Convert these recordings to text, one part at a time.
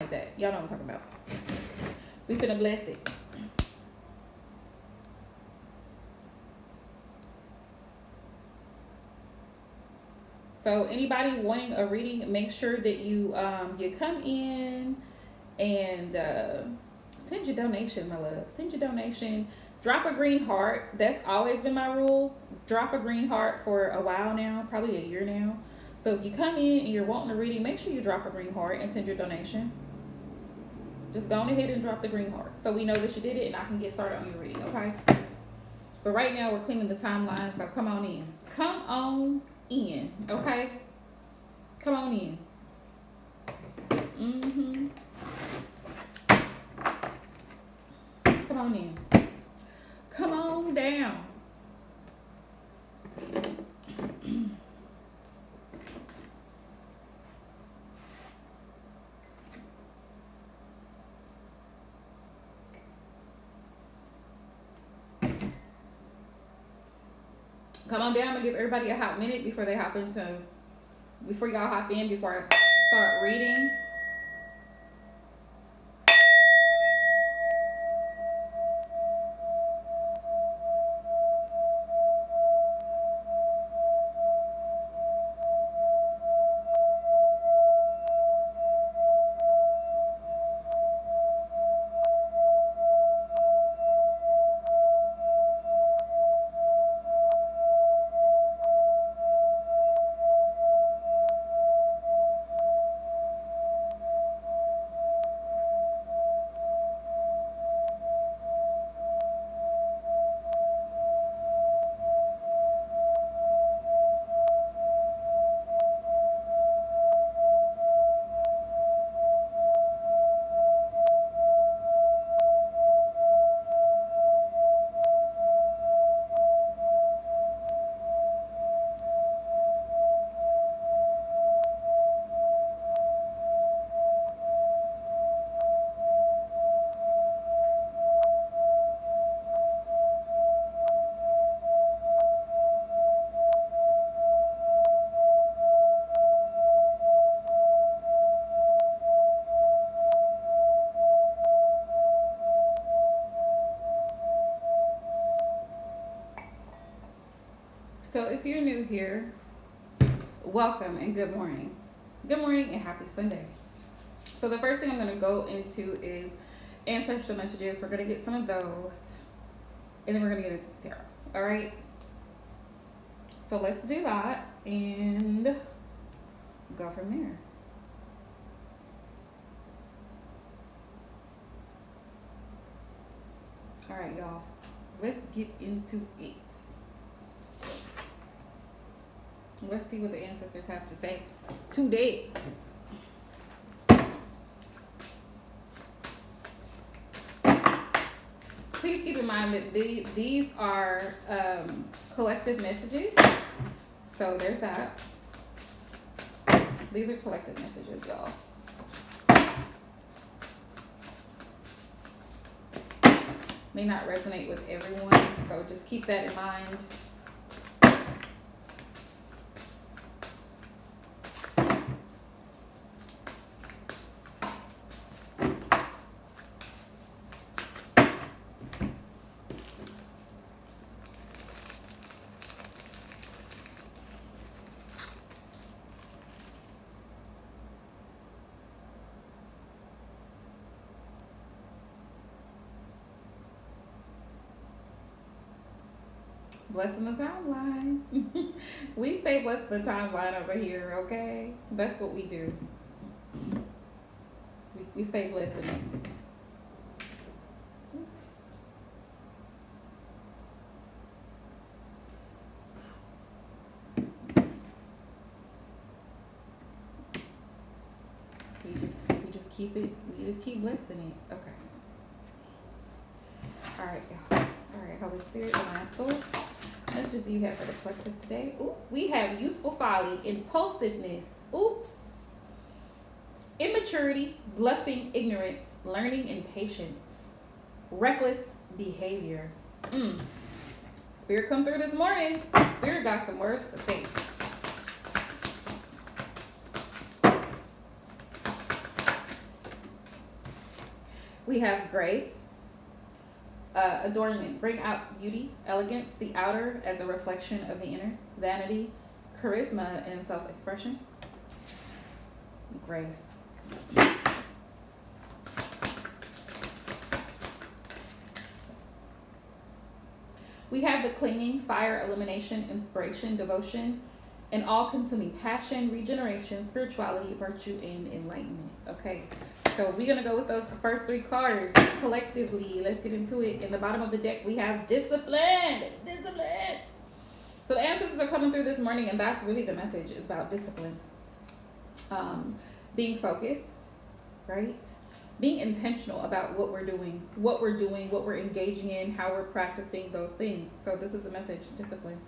like that. Y'all know what I'm talking about. We finna bless it. So anybody wanting a reading, make sure that you come in and send your donation, my love. Send your donation. Drop a green heart. That's always been my rule. Drop a green heart for a while now, probably a year now. So if you come in and you're wanting a reading, make sure you drop a green heart and send your donation. Just go on ahead and drop the green heart so we know that you did it and I can get started on your reading, okay? But right now we're cleaning the timeline, so come on in. Come on in, okay? Come on in. Come on in. Come on down. Come on down. I'm gonna give everybody a hot minute before y'all hop in, before I start reading. So if you're new here, welcome and good morning. Good morning and happy Sunday. So the first thing I'm going to go into is ancestral messages. We're going to get some of those and then we're going to get into the tarot. All right. So let's do that and go from there. All right, y'all. Let's get into it. Let's see what the ancestors have to say today. Please keep in mind that these are collective messages. So there's that. These are collective messages, y'all. May not resonate with everyone, so just keep that in mind. Blessing the timeline. We stay blessing the timeline over here, okay? That's what we do. We stay blessing it. Oops. We just keep it. We just keep blessing it. Okay. All right, y'all. All right, Holy Spirit, divine source. Messages you have for the collective today. Ooh, we have youthful folly, impulsiveness, oops, immaturity, bluffing, ignorance, learning, impatience, reckless behavior. Spirit come through this morning. Spirit got some words to say. We have grace, adornment, bring out beauty, elegance, the outer as a reflection of the inner, vanity, charisma, and self-expression. Grace. We have the clinging, fire, illumination, inspiration, devotion, and all-consuming passion, regeneration, spirituality, virtue, and enlightenment. Okay, so we're going to go with those first 3 cards collectively. Let's get into it. In the bottom of the deck, we have discipline. Discipline. So the ancestors are coming through this morning, and that's really the message. It's about discipline. Being focused, right? Being intentional about what we're doing, what we're engaging in, how we're practicing those things. So this is the message, discipline.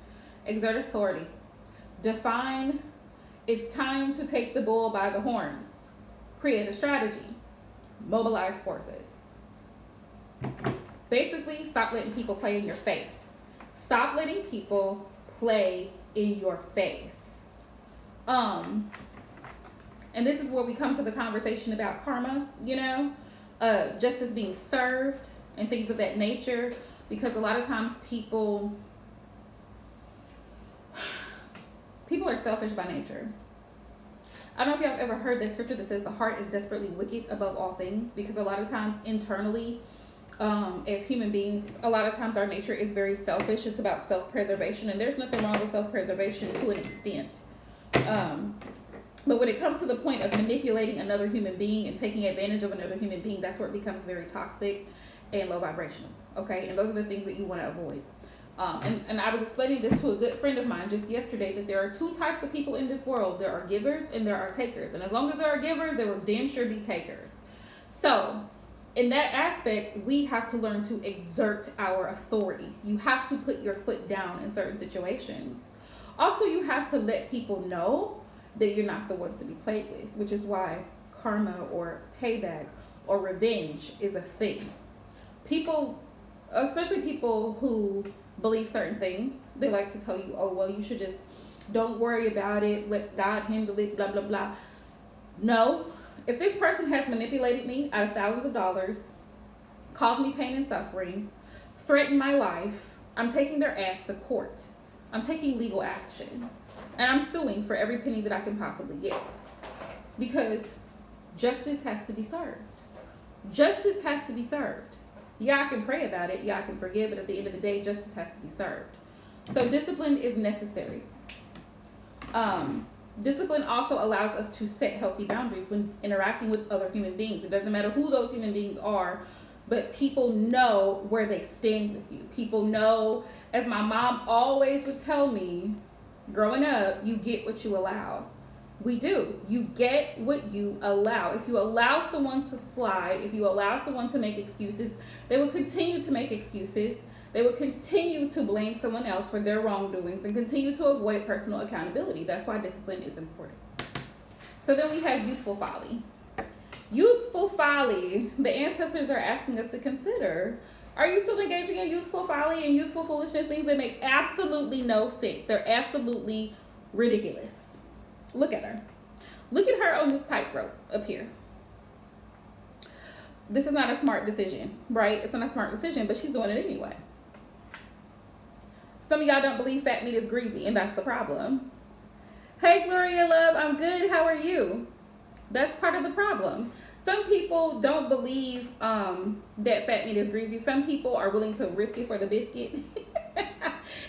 Exert authority. Define, it's time to take the bull by the horns. Create a strategy. Mobilize forces. Basically, stop letting people play in your face. Stop letting people play in your face. And this is where we come to the conversation about karma, justice being served and things of that nature, because a lot of times people are selfish by nature. I don't know if y'all have ever heard that scripture that says the heart is desperately wicked above all things, because a lot of times internally, as human beings, a lot of times our nature is very selfish. It's about self-preservation, and there's nothing wrong with self-preservation to an extent. But when it comes to the point of manipulating another human being and taking advantage of another human being, that's where it becomes very toxic and low vibrational, okay? And those are the things that you want to avoid. And I was explaining this to a good friend of mine just yesterday, that there are 2 types of people in this world. There are givers and there are takers. And as long as there are givers, there will damn sure be takers. So in that aspect, we have to learn to exert our authority. You have to put your foot down in certain situations. Also, you have to let people know that you're not the one to be played with, which is why karma or payback or revenge is a thing. People, especially people who believe certain things, they like to tell you, oh, well, you should just don't worry about it, let God handle it, blah, blah, blah. No, if this person has manipulated me out of thousands of dollars, caused me pain and suffering, threatened my life, I'm taking their ass to court. I'm taking legal action. And I'm suing for every penny that I can possibly get. Because justice has to be served. Justice has to be served. Yeah, I can pray about it. Yeah, I can forgive. But at the end of the day, justice has to be served. So discipline is necessary. Discipline also allows us to set healthy boundaries when interacting with other human beings. It doesn't matter who those human beings are, but people know where they stand with you. People know, as my mom always would tell me, growing up, you get what you allow. We do. You get what you allow. If you allow someone to slide, if you allow someone to make excuses, they will continue to make excuses. They will continue to blame someone else for their wrongdoings and continue to avoid personal accountability. That's why discipline is important. So then we have youthful folly. Youthful folly, the ancestors are asking us to consider. Are you still engaging in youthful folly and youthful foolishness, things that make absolutely no sense? They're absolutely ridiculous. Look at her. Look at her on this tightrope up here. This is not a smart decision, right? It's not a smart decision, but she's doing it anyway. Some of y'all don't believe fat meat is greasy, and that's the problem. Hey, Gloria Love, I'm good. How are you? That's part of the problem. Some people don't believe that fat meat is greasy. Some people are willing to risk it for the biscuit.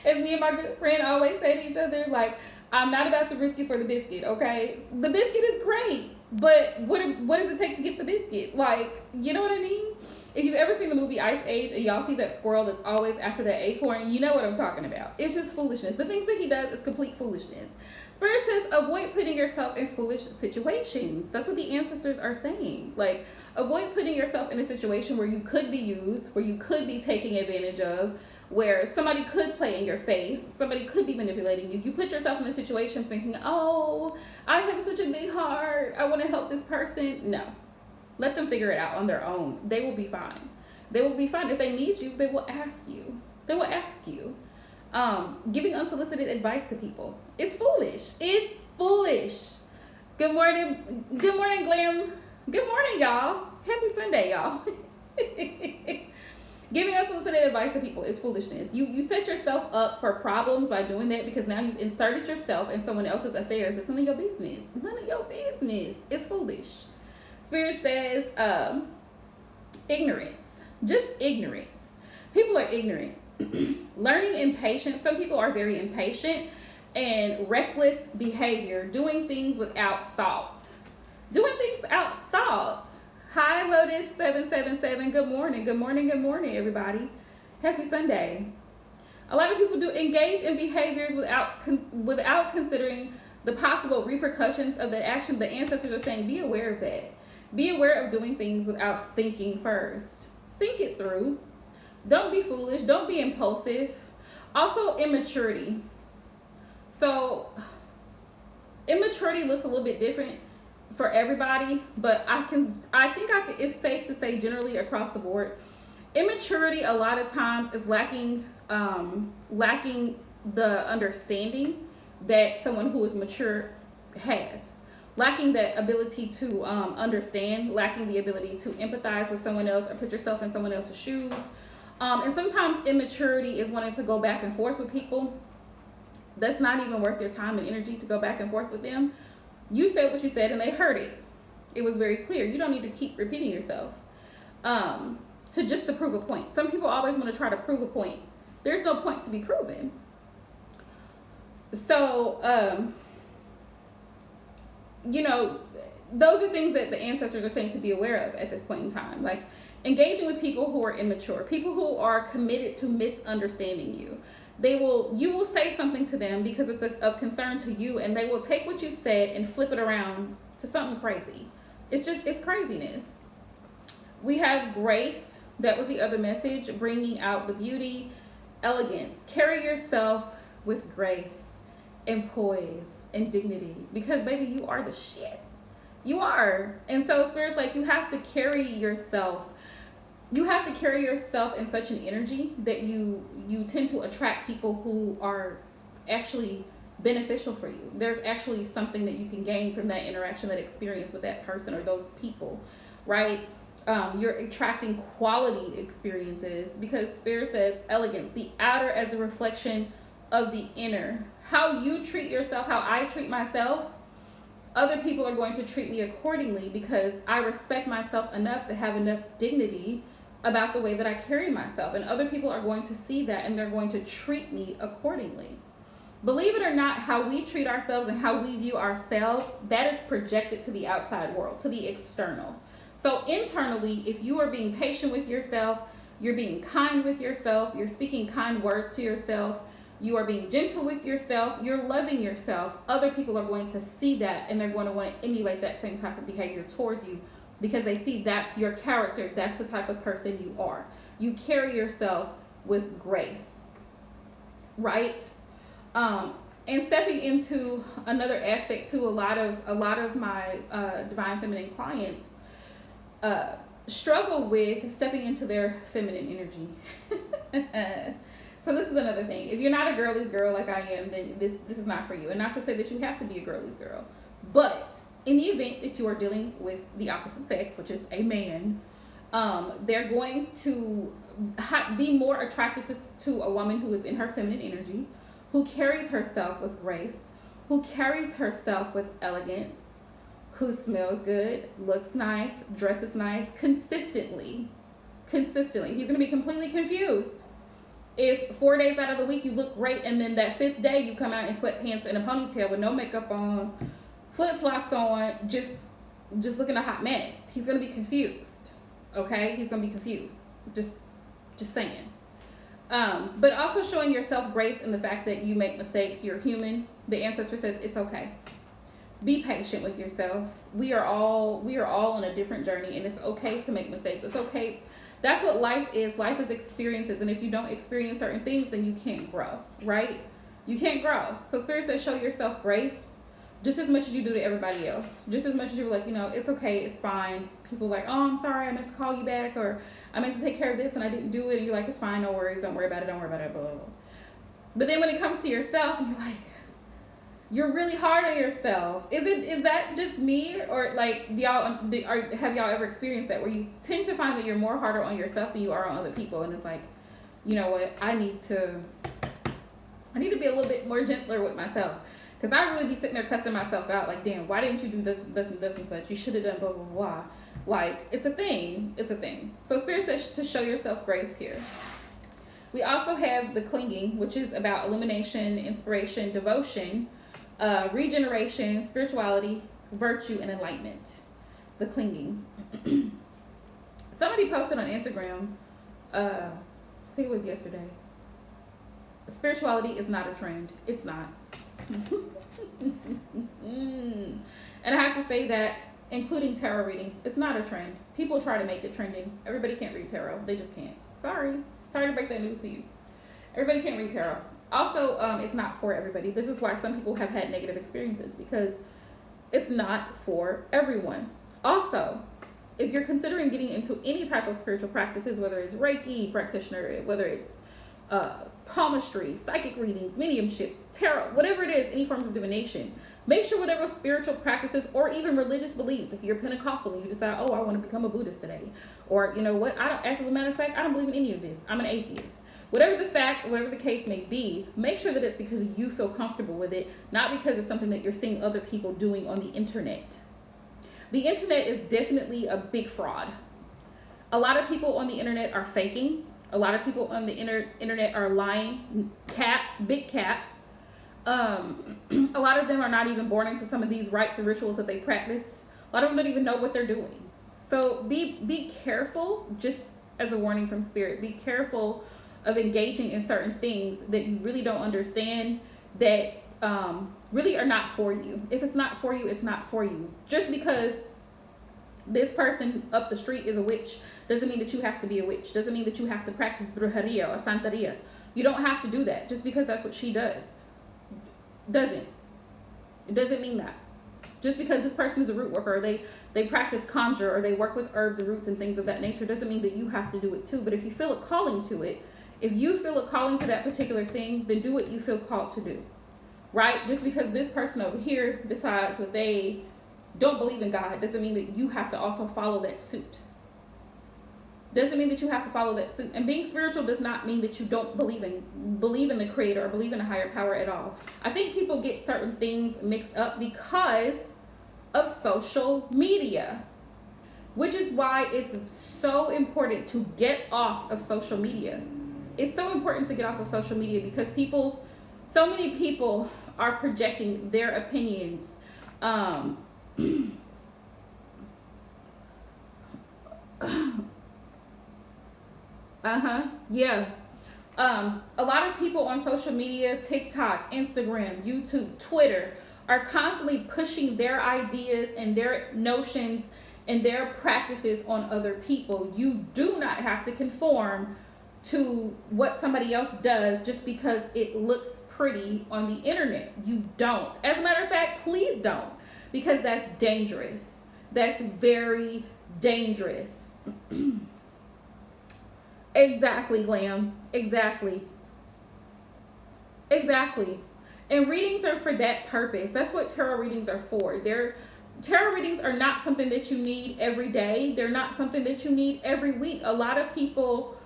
As me and my good friend always say to each other, like, I'm not about to risk it for the biscuit, okay? The biscuit is great, but what does it take to get the biscuit? Like, you know what I mean? If you've ever seen the movie Ice Age and y'all see that squirrel that's always after that acorn, you know what I'm talking about. It's just foolishness. The things that he does is complete foolishness. Spirit says, avoid putting yourself in foolish situations. That's what the ancestors are saying. Like, avoid putting yourself in a situation where you could be used, where you could be taken advantage of, where somebody could play in your face, somebody could be manipulating you. You put yourself in a situation thinking, oh, I have such a big heart, I want to help this person. No. Let them figure it out on their own. They will be fine. They will be fine. If they need you, they will ask you. They will ask you. Giving unsolicited advice to people. It's foolish. It's foolish. Good morning. Good morning, Glam. Good morning, y'all. Happy Sunday, y'all. Giving unsolicited advice to people is foolishness. You set yourself up for problems by doing that, because now you've inserted yourself in someone else's affairs. It's none of your business. None of your business. It's foolish. Spirit says ignorance. Just ignorance. People are ignorant. Learning impatience. Some people are very impatient, and reckless behavior. Doing things without thought. Doing things without thought. Hi, Lotus 777. Good morning. Good morning. Good morning, everybody. Happy Sunday. A lot of people do engage in behaviors without considering the possible repercussions of the action. The ancestors are saying, be aware of that. Be aware of doing things without thinking first. Think it through. Don't be foolish. Don't be impulsive. Also, immaturity. So, immaturity looks a little bit different for everybody, but it's safe to say generally across the board, immaturity a lot of times is lacking the understanding that someone who is mature has, lacking the ability to understand, lacking the ability to empathize with someone else or put yourself in someone else's shoes. And sometimes immaturity is wanting to go back and forth with people. That's not even worth your time and energy to go back and forth with them. You said what you said and they heard it. It was very clear. You don't need to keep repeating yourself to prove a point. Some people always want to try to prove a point. There's no point to be proven. So, those are things that the ancestors are saying to be aware of at this point in time. Like engaging with people who are immature, people who are committed to misunderstanding you. You will say something to them because it's of concern to you, and they will take what you said and flip it around to something crazy. It's craziness. We have grace. That was the other message, bringing out the beauty, elegance. Carry yourself with grace and poise and dignity, because baby, you are the shit. You are. And so Spirit's like, you have to carry yourself in such an energy that you tend to attract people who are actually beneficial for you. There's actually something that you can gain from that interaction, that experience with that person or those people, right? You're attracting quality experiences, because Spirit says elegance, the outer as a reflection of the inner. How you treat yourself, how I treat myself, other people are going to treat me accordingly, because I respect myself enough to have enough dignity about the way that I carry myself, and other people are going to see that and they're going to treat me accordingly. Believe it or not, how we treat ourselves and how we view ourselves, that is projected to the outside world, to the external. So internally, if you are being patient with yourself, you're being kind with yourself, you're speaking kind words to yourself, you are being gentle with yourself, you're loving yourself, other people are going to see that and they're going to want to emulate that same type of behavior towards you, because they see that's your character, that's the type of person you are. You carry yourself with grace, right? And stepping into another aspect too, a lot of my divine feminine clients struggle with stepping into their feminine energy. So this is another thing. If you're not a girly's girl like I am, then this is not for you. And not to say that you have to be a girly's girl, but in the event that you are dealing with the opposite sex, which is a man, they're going to be more attracted to a woman who is in her feminine energy, who carries herself with grace, who carries herself with elegance, who smells good, looks nice, dresses nice, consistently. He's going to be completely confused if 4 days out of the week you look great, and then that 5th day you come out in sweatpants and a ponytail with no makeup on, flip-flops on, just looking a hot mess. He's going to be confused. Okay? He's going to be confused. Just saying. But also showing yourself grace in the fact that you make mistakes. You're human. The ancestor says it's okay. Be patient with yourself. We are all on a different journey, and it's okay to make mistakes. It's okay. That's what life is. Life is experiences, and if you don't experience certain things, then you can't grow, right? You can't grow. So Spirit says show yourself grace just as much as you do to everybody else. Just as much as you're like, it's okay, it's fine. People are like, oh, I'm sorry, I meant to call you back, or I meant to take care of this and I didn't do it, and you're like, it's fine, no worries, don't worry about it, blah, blah, blah. But then when it comes to yourself, you're like, You're really hard on yourself. Is that just me, or like have y'all ever experienced that where you tend to find that you're more harder on yourself than you are on other people, and it's like, you know what, I need to be a little bit more gentler with myself, because I really be sitting there cussing myself out like, damn, why didn't you do this and such? You should have done blah blah blah. Like, it's a thing. It's a thing. So Spirit says to show yourself grace here. We also have the clinging, which is about illumination, inspiration, devotion, regeneration, spirituality, virtue, and enlightenment. The clinging. Somebody posted on Instagram, I think it was yesterday, spirituality is not a trend. It's not. And I have to say that, including tarot reading, it's not a trend. People try to make it trending. Everybody can't read tarot. They just can't. Sorry to break that news to you. Everybody can't read tarot. Also, it's not for everybody. This is why some people have had negative experiences, because it's not for everyone. Also, if you're considering getting into any type of spiritual practices, whether it's Reiki practitioner, whether it's palmistry, psychic readings, mediumship, tarot, whatever it is, any form of divination, make sure whatever spiritual practices or even religious beliefs, if you're Pentecostal and you decide, oh, I want to become a Buddhist today, or you know what, as a matter of fact, I don't believe in any of this, I'm an atheist. Whatever the case may be, make sure that it's because you feel comfortable with it, not because it's something that you're seeing other people doing on the internet. The internet is definitely a big fraud. A lot of people on the internet are faking. A lot of people on the internet are lying. Big cap. A lot of them are not even born into some of these rites or rituals that they practice. A lot of them don't even know what they're doing. So be careful, just as a warning from Spirit. Be careful of engaging in certain things that you really don't understand, that really are not for you. If it's not for you, it's not for you. Just because this person up the street is a witch doesn't mean that you have to be a witch. Doesn't mean that you have to practice brujeria or santeria. You don't have to do that just because that's what she does. It doesn't mean that. Just because this person is a root worker, or they practice conjure, or they work with herbs and roots and things of that nature, doesn't mean that you have to do it too. But if you feel a calling to it, if you feel a calling to that particular thing, then do what you feel called to do, right? Just because this person over here decides that they don't believe in God doesn't mean that you have to also follow that suit. Doesn't mean that you have to follow that suit. And being spiritual does not mean that you don't believe in the Creator or believe in a higher power at all. I think people get certain things mixed up because of social media, which is why it's so important to get off of social media. It's so important to get off of social media because so many people are projecting their opinions. Yeah. A lot of people on social media, TikTok, Instagram, YouTube, Twitter, are constantly pushing their ideas and their notions and their practices on other people. You do not have to conform to what somebody else does just because it looks pretty on the internet. You don't. As a matter of fact, please don't, because that's dangerous. That's very dangerous. Exactly, Glam. Exactly. And readings are for that purpose. That's what tarot readings are for. Tarot readings are not something that you need every day. They're not something that you need every week. A lot of people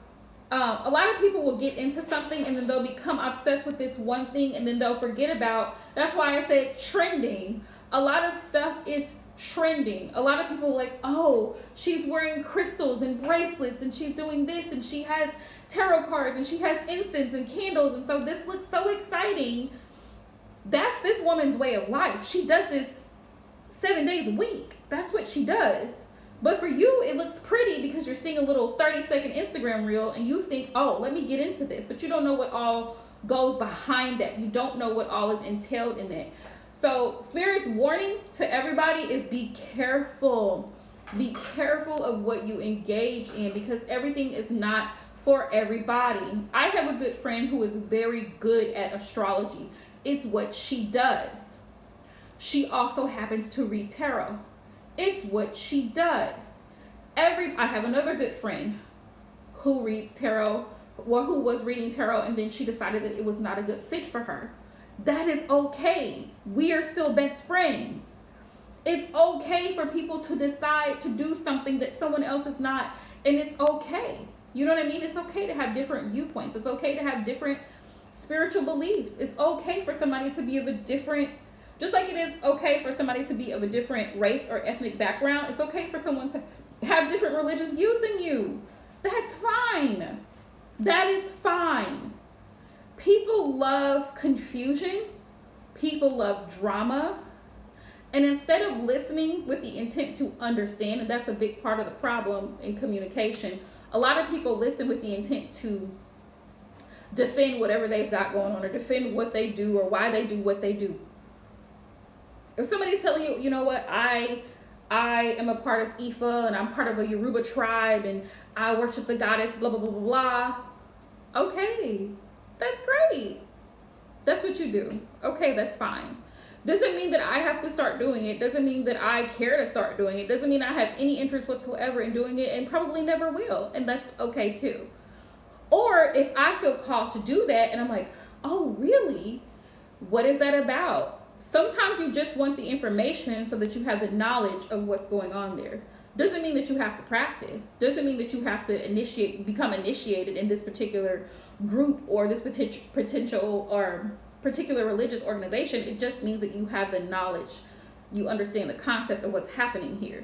will get into something and then they'll become obsessed with this one thing and then they'll forget about. That's why I said trending. A lot of stuff is trending. A lot of people are like, oh, she's wearing crystals and bracelets and she's doing this and she has tarot cards and she has incense and candles, and so this looks so exciting. That's this woman's way of life. She does this 7 days a week. That's what she does. But for you, it looks pretty because you're seeing a little 30-second Instagram reel and you think, oh, let me get into this. But you don't know what all goes behind that. You don't know what all is entailed in that. So Spirit's warning to everybody is be careful. Be careful of what you engage in, because everything is not for everybody. I have a good friend who is very good at astrology. It's what she does. She also happens to read tarot. It's what she does. I have another good friend who reads tarot, who was reading tarot, and then she decided that it was not a good fit for her. That is okay. We are still best friends. It's okay for people to decide to do something that someone else is not, and it's okay. You know what I mean? It's okay to have different viewpoints. It's okay to have different spiritual beliefs. It's okay for somebody to be of a different, just like it is okay for somebody to be of a different race or ethnic background. It's okay for someone to have different religious views than you. That's fine. That is fine. People love confusion. People love drama. And instead of listening with the intent to understand, and that's a big part of the problem in communication, a lot of people listen with the intent to defend whatever they've got going on or defend what they do or why they do what they do. If somebody's telling you, you know what, I am a part of Ifa and I'm part of a Yoruba tribe and I worship the goddess, blah, blah, blah, blah, blah. Okay, that's great. That's what you do. Okay, that's fine. Doesn't mean that I have to start doing it. Doesn't mean that I care to start doing it. Doesn't mean I have any interest whatsoever in doing it and probably never will. And that's okay too. Or if I feel called to do that and I'm like, oh, really? What is that about? Sometimes you just want the information so that you have the knowledge of what's going on there. Doesn't mean that you have to practice. Doesn't mean that you have to become initiated in this particular group or this potential or particular religious organization. It just means that you have the knowledge. You understand the concept of what's happening here.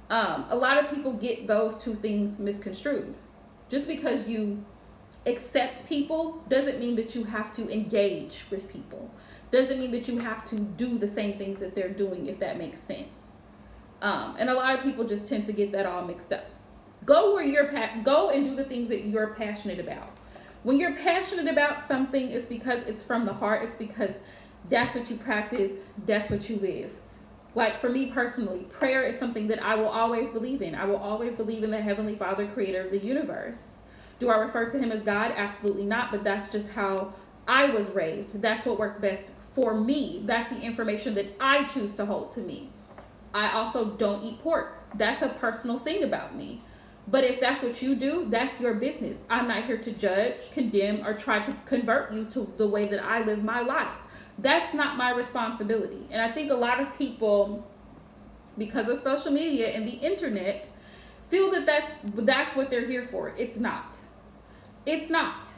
A lot of people get those two things misconstrued. Just because you accept people doesn't mean that you have to engage with people. Doesn't mean that you have to do the same things that they're doing, if that makes sense. And a lot of people just tend to get that all mixed up. Go and do the things that you're passionate about. When you're passionate about something, it's because it's from the heart. It's because that's what you practice. That's what you live. Like for me personally, prayer is something that I will always believe in. I will always believe in the Heavenly Father, creator of the universe. Do I refer to him as God? Absolutely not. But that's just how I was raised. That's what works best for me. That's the information that I choose to hold to me. I also don't eat pork. That's a personal thing about me. But if that's what you do, that's your business. I'm not here to judge, condemn, or try to convert you to the way that I live my life. That's not my responsibility. And I think a lot of people, because of social media and the internet, feel that that's what they're here for. It's not. It's not.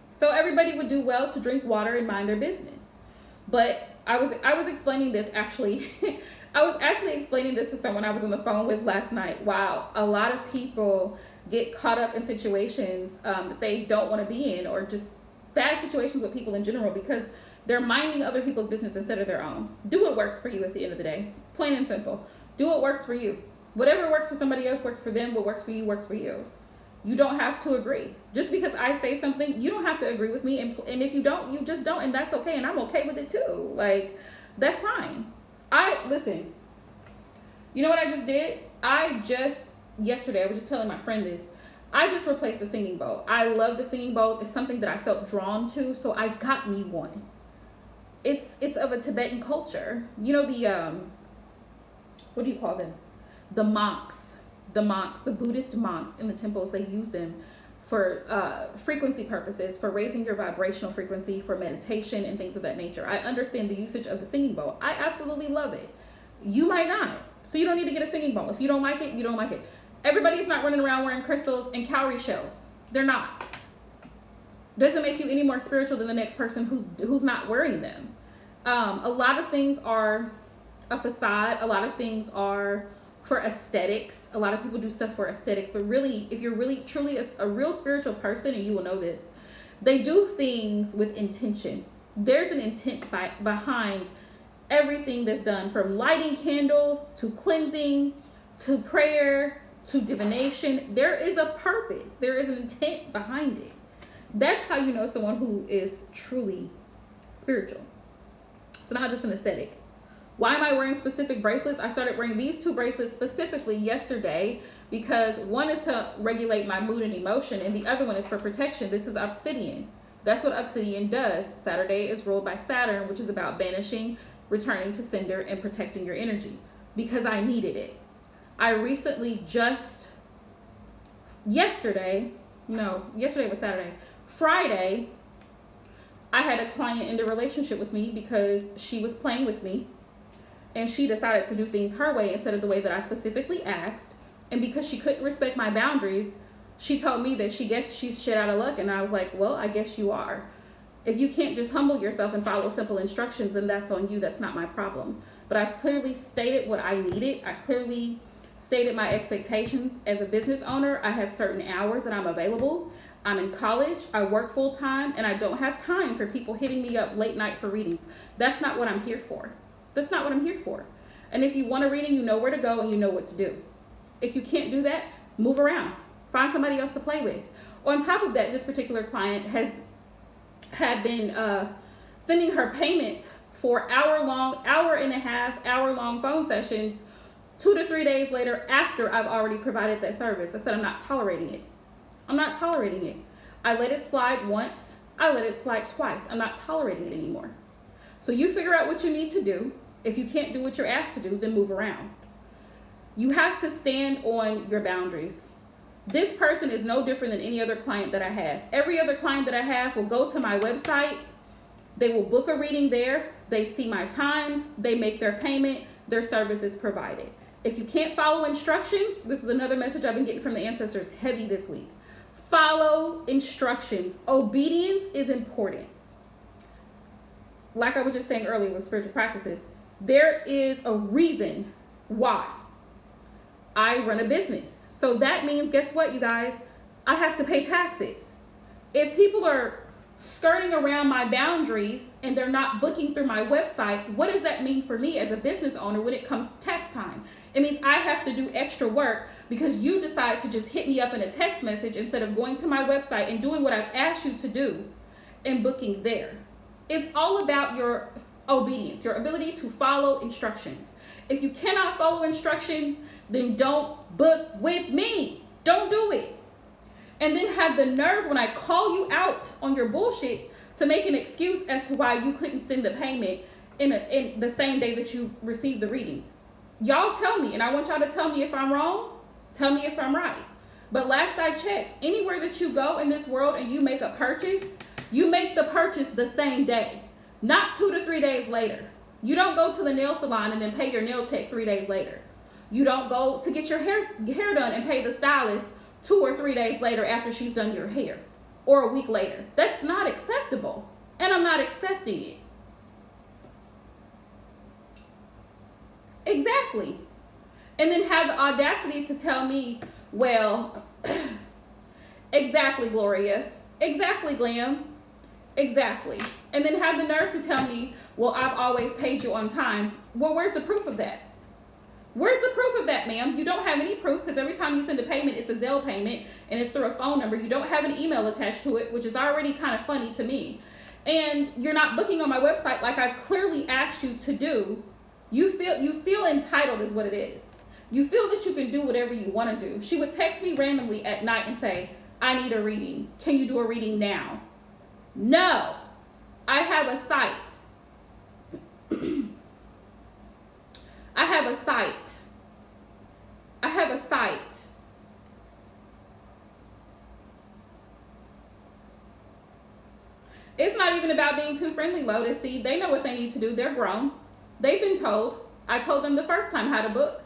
So everybody would do well to drink water and mind their business. But I was explaining this actually. I was actually explaining this to someone I was on the phone with last night. Wow, a lot of people get caught up in situations that they don't want to be in, or just bad situations with people in general, because they're minding other people's business instead of their own. Do what works for you at the end of the day. Plain and simple. Do what works for you. Whatever works for somebody else works for them. What works for you works for you. You don't have to agree. Just because I say something, you don't have to agree with me. And if you don't, you just don't. And that's okay. And I'm okay with it too. Like, that's fine. Listen, you know what I just did? Yesterday, I was just telling my friend this. I just replaced a singing bowl. I love the singing bowls. It's something that I felt drawn to. So I got me one. It's of a Tibetan culture. You know, what do you call them? The monks, the Buddhist monks in the temples, they use them for frequency purposes, for raising your vibrational frequency, for meditation and things of that nature. I understand the usage of the singing bowl. I absolutely love it. You might not. So you don't need to get a singing bowl. If you don't like it, you don't like it. Everybody's not running around wearing crystals and cowrie shells. They're not. Doesn't make you any more spiritual than the next person who's not wearing them. A lot of things are a facade. A lot of things are for aesthetics. A lot of people do stuff for aesthetics, but really, if you're really truly a real spiritual person, and you will know this, they do things with intention. There's an intent behind everything that's done, from lighting candles to cleansing to prayer to divination. There is a purpose. There is an intent behind it. That's how you know someone who is truly spiritual. It's not just an aesthetic. Why am I wearing specific bracelets? I started wearing these two bracelets specifically yesterday because one is to regulate my mood and emotion, and the other one is for protection. This is obsidian. That's what obsidian does. Saturday is ruled by Saturn, which is about banishing, returning to sender, and protecting your energy, because I needed it. I recently yesterday was Saturday. Friday, I had a client end a relationship with me because she was playing with me and she decided to do things her way instead of the way that I specifically asked. And because she couldn't respect my boundaries, she told me that she guessed she's shit out of luck. And I was like, well, I guess you are. If you can't just humble yourself and follow simple instructions, then that's on you. That's not my problem. But I've clearly stated what I needed. I clearly stated my expectations. As a business owner, I have certain hours that I'm available. I'm in college, I work full time, and I don't have time for people hitting me up late night for readings. That's not what I'm here for. That's not what I'm here for. And if you want a reading, you know where to go and you know what to do. If you can't do that, move around. Find somebody else to play with. On top of that, this particular client had been sending her payment for hour and a half, hour-long phone sessions 2 to 3 days later after I've already provided that service. I said, I'm not tolerating it. I'm not tolerating it. I let it slide once. I let it slide twice. I'm not tolerating it anymore. So you figure out what you need to do. If you can't do what you're asked to do, then move around. You have to stand on your boundaries. This person is no different than any other client that I have. Every other client that I have will go to my website. They will book a reading there. They see my times. They make their payment. Their service is provided. If you can't follow instructions, this is another message I've been getting from the ancestors heavy this week. Follow instructions. Obedience is important. Like I was just saying earlier with spiritual practices, there is a reason why I run a business. So that means, guess what, you guys? I have to pay taxes. If people are skirting around my boundaries and they're not booking through my website, what does that mean for me as a business owner when it comes to tax time? It means I have to do extra work because you decide to just hit me up in a text message instead of going to my website and doing what I've asked you to do and booking there. It's all about your obedience, your ability to follow instructions. If you cannot follow instructions, then don't book with me. Don't do it. And then have the nerve when I call you out on your bullshit to make an excuse as to why you couldn't send the payment in the same day that you received the reading. Y'all tell me, and I want y'all to tell me if I'm wrong. Tell me if I'm right. But last I checked, anywhere that you go in this world and you make a purchase, you make the purchase the same day, not 2 to 3 days later. You don't go to the nail salon and then pay your nail tech 3 days later. You don't go to get your hair done and pay the stylist 2 or 3 days later after she's done your hair, or a week later. That's not acceptable, and I'm not accepting it. Exactly. And then have the audacity to tell me, well, exactly, Gloria, exactly, Glam, exactly. And then have the nerve to tell me, well, I've always paid you on time. Well, where's the proof of that? Where's the proof of that, ma'am? You don't have any proof because every time you send a payment, it's a Zelle payment and it's through a phone number. You don't have an email attached to it, which is already kind of funny to me. And you're not booking on my website like I've clearly asked you to do. You feel entitled is what it is. You feel that you can do whatever you want to do. She would text me randomly at night and say, I need a reading. Can you do a reading now? No, I have a site. I have a site. I have a site. It's not even about being too friendly, Lotus. See, they know what they need to do. They're grown. They've been told. I told them the first time how to book.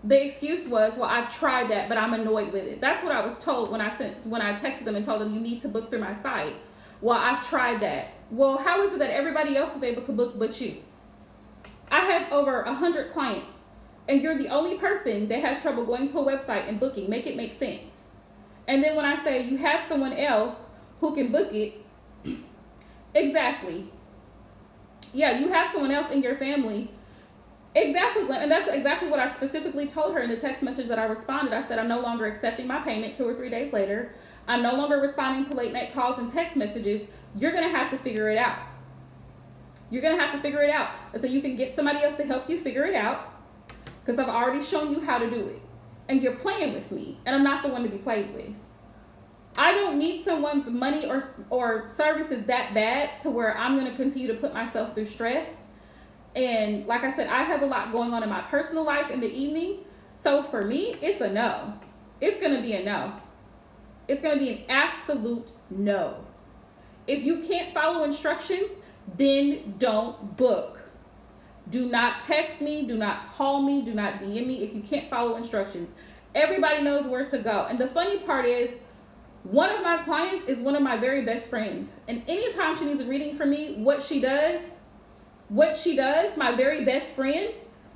The excuse was, well, I've tried that, but I'm annoyed with it. That's what I was told when I texted them and told them you need to book through my site. Well, I've tried that. Well, how is it that everybody else is able to book but you? I have over 100 clients, and you're the only person that has trouble going to a website and booking. Make it make sense. And then when I say you have someone else who can book it, exactly. Yeah, you have someone else in your family. Exactly, and that's exactly what I specifically told her in the text message that I responded. I said, I'm no longer accepting my payment 2 or 3 days later. I'm no longer responding to late night calls and text messages. You're going to have to figure it out. You're going to have to figure it out. And so you can get somebody else to help you figure it out, because I've already shown you how to do it. And you're playing with me, and I'm not the one to be played with. I don't need someone's money or services that bad to where I'm going to continue to put myself through stress. And like I said, I have a lot going on in my personal life in the evening. So for me, it's a no. It's going to be a no. It's going to be an absolute no. If you can't follow instructions, then don't book. Do not text me, do not call me, do not DM me if you can't follow instructions. Everybody knows where to go. And the funny part is, one of my clients is one of my very best friends. And anytime she needs a reading from me, what she does, my very best friend,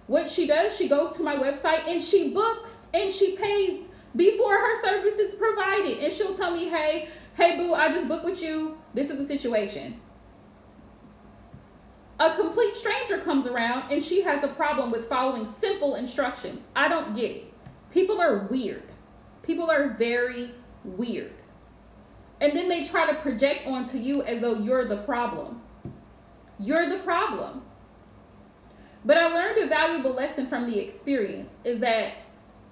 what she does, she goes to my website and she books and she pays before her service is provided. And she'll tell me, hey boo, I just booked with you. This is the situation. A complete stranger comes around and she has a problem with following simple instructions. I don't get it. People are weird. People are very weird. And then they try to project onto you as though you're the problem. You're the problem. But I learned a valuable lesson from the experience is that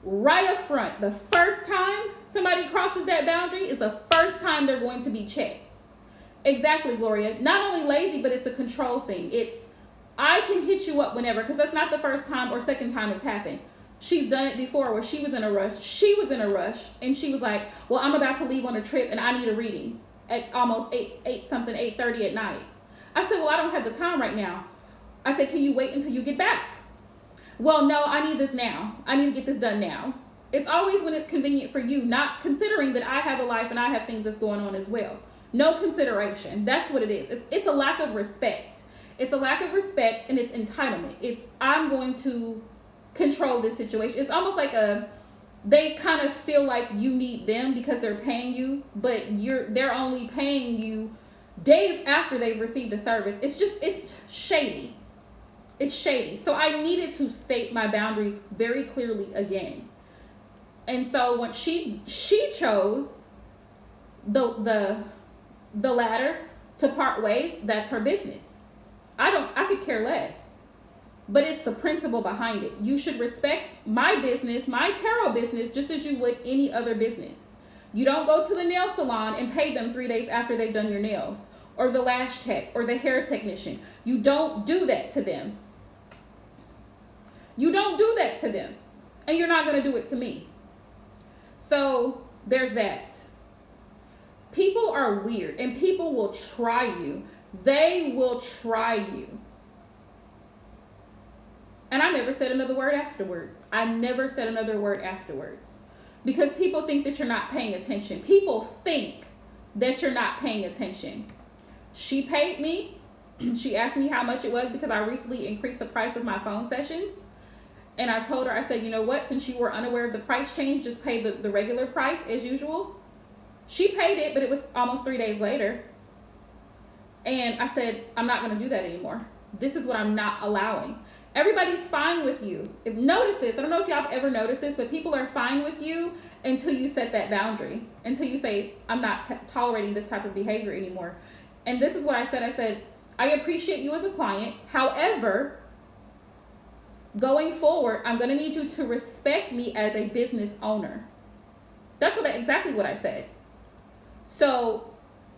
right up front, the first time somebody crosses that boundary is the first time they're going to be checked. Exactly, Gloria. Not only lazy, but it's a control thing. It's, I can hit you up whenever, because that's not the first time or second time it's happened. She's done it before where she was in a rush. She was in a rush and she was like, well, I'm about to leave on a trip and I need a reading at almost 8:30 at night. I said, well, I don't have the time right now. I said, can you wait until you get back? Well, no, I need this now. I need to get this done now. It's always when it's convenient for you, not considering that I have a life and I have things that's going on as well. No consideration. That's what it is. It's a lack of respect. It's a lack of respect and it's entitlement. It's, I'm going to control this situation. It's almost like they kind of feel like you need them because they're paying you, but they're only paying you days after they've received the service. It's shady. It's shady. So I needed to state my boundaries very clearly again. And so when she chose the latter to part ways, that's her business. I could care less. But it's the principle behind it. You should respect my business, my tarot business, just as you would any other business. You don't go to the nail salon and pay them 3 days after they've done your nails, or the lash tech, or the hair technician. You don't do that to them. You don't do that to them. And you're not going to do it to me. So there's that. People are weird and people will try you. They will try you. And I never said another word afterwards. I never said another word afterwards. Because people think that you're not paying attention. People think that you're not paying attention. She paid me. She asked me how much it was because I recently increased the price of my phone sessions. And I told her, I said, you know what? Since you were unaware of the price change, just pay the regular price as usual. She paid it, but it was almost 3 days later. And I said, I'm not going to do that anymore. This is what I'm not allowing. Everybody's fine with you. Notice this. I don't know if y'all have ever noticed this, but people are fine with you until you set that boundary. Until you say, I'm not tolerating this type of behavior anymore. And this is what I said. I said, I appreciate you as a client. However, going forward, I'm going to need you to respect me as a business owner. That's exactly what I said. So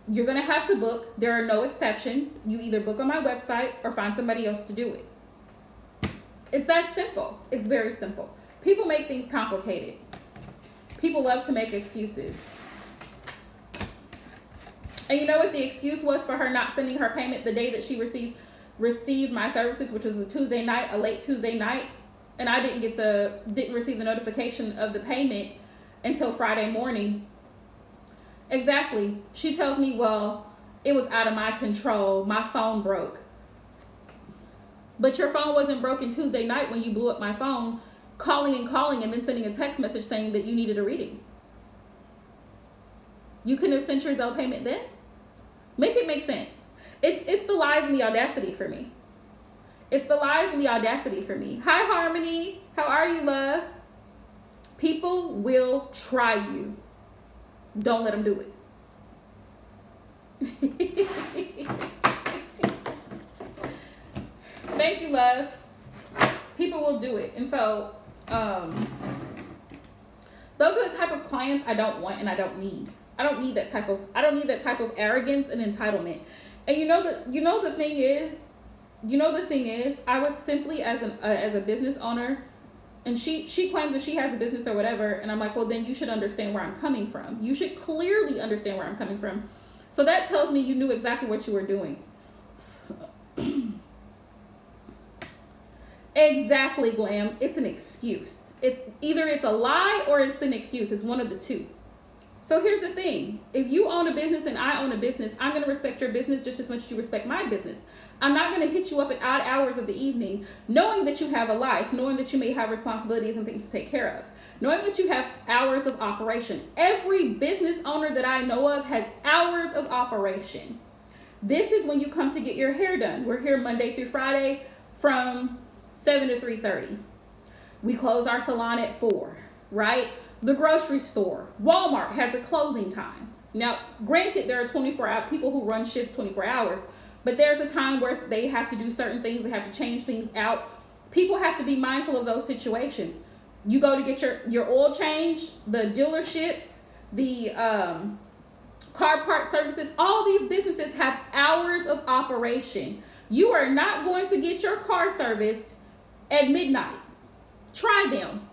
you're going to have to book. There are no exceptions. You either book on my website or find somebody else to do it. It's that simple. It's very simple. People make things complicated. People love to make excuses. And you know what the excuse was for her not sending her payment the day that she received my services, which was a Tuesday night, a late Tuesday night, and I didn't receive the notification of the payment until Friday morning. Exactly. She tells me, well, it was out of my control. My phone broke. But your phone wasn't broken Tuesday night when you blew up my phone, calling and then sending a text message saying that you needed a reading. You couldn't have sent your Zelle payment then? Make it make sense. It's the lies and the audacity for me. It's the lies and the audacity for me. Hi, Harmony. How are you, love? People will try you. Don't let them do it. Thank you, love. People will do it. And so, those are the type of clients I don't want and I don't need. I don't need that type of arrogance and entitlement. And you know the thing is, I was simply as a business owner, and she claims that she has a business or whatever, and I'm like, well, then you should understand where I'm coming from. You should clearly understand where I'm coming from. So that tells me you knew exactly what you were doing. Exactly, Glam. It's an excuse. It's either it's a lie or it's an excuse. It's one of the two. So here's the thing. If you own a business and I own a business, I'm going to respect your business just as much as you respect my business. I'm not going to hit you up at odd hours of the evening, knowing that you have a life, knowing that you may have responsibilities and things to take care of, knowing that you have hours of operation. Every business owner that I know of has hours of operation. This is when you come to get your hair done. We're here Monday through Friday from 7 to 3:30. We close our salon at 4, right? The grocery store, Walmart has a closing time. Now, granted, there are 24-hour people who run shifts 24 hours, but there's a time where they have to do certain things. They have to change things out. People have to be mindful of those situations. You go to get your oil changed, the dealerships, the car part services, all these businesses have hours of operation. You are not going to get your car serviced at midnight. Try them.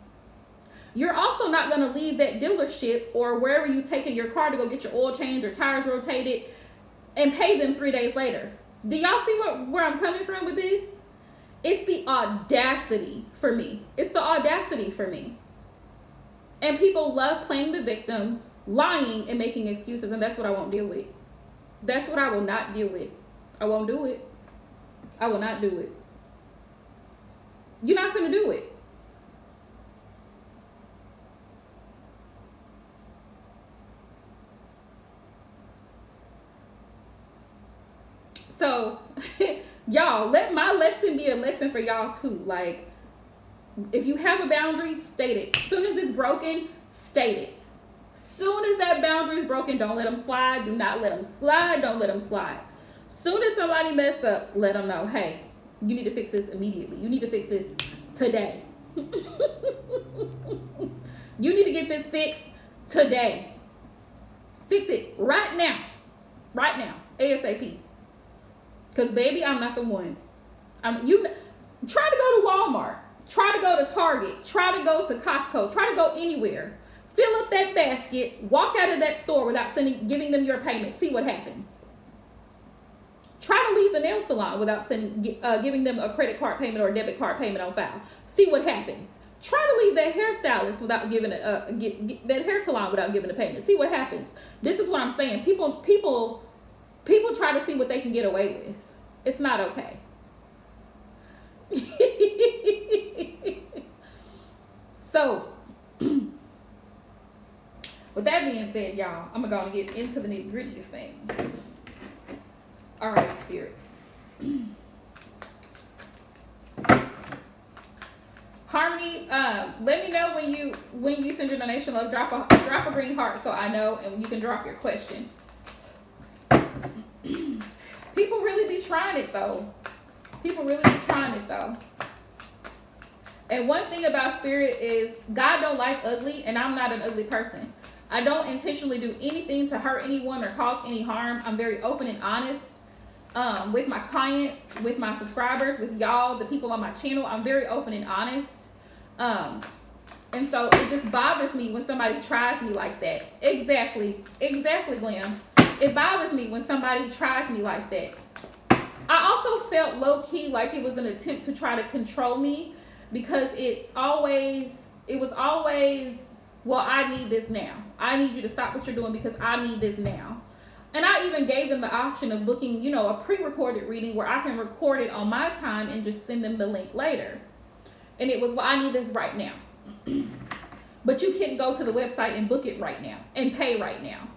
You're also not going to leave that dealership or wherever you taking your car to go get your oil changed or tires rotated and pay them 3 days later. Do y'all see where I'm coming from with this? It's the audacity for me. It's the audacity for me. And people love playing the victim, lying and making excuses, and that's what I won't deal with. That's what I will not deal with. I won't do it. I will not do it. You're not finna do it. So, y'all, let my lesson be a lesson for y'all too. Like, if you have a boundary, state it. As soon as it's broken, state it. Soon as that boundary is broken, don't let them slide. Do not let them slide. Don't let them slide. Soon as somebody mess up, let them know, hey, you need to fix this immediately. You need to fix this today. You need to get this fixed today. Fix it right now. Right now. ASAP. Because, baby, I'm not the one. You try to go to Walmart. Try to go to Target. Try to go to Costco. Try to go anywhere. Fill up that basket. Walk out of that store without giving them your payment. See what happens. Try to leave the nail salon without giving them a credit card payment or a debit card payment on file. See what happens. Try to leave that hairstylist without giving that hair salon without giving a payment. See what happens. This is what I'm saying. People try to see what they can get away with. It's not okay. So, with that being said, y'all, I'm going to get into the nitty-gritty of things. All right, Spirit. Harmony, let me know when you send your donation. Love, drop a green heart so I know, and you can drop your question. People really be trying it though. And one thing about Spirit is God don't like ugly, and I'm not an ugly person. I don't intentionally do anything to hurt anyone or cause any harm. I'm very open and honest with my clients, with my subscribers, with y'all, the people on my channel. I'm very open and honest. And so it just bothers me when somebody tries me like that. Exactly, Glam. It bothers me when somebody tries me like that. I also felt low-key like it was an attempt to try to control me, because it was always, well, I need this now. I need you to stop what you're doing because I need this now. And I even gave them the option of booking, a pre-recorded reading where I can record it on my time and just send them the link later. And it was, well, I need this right now. But you can't go to the website and book it right now and pay right now.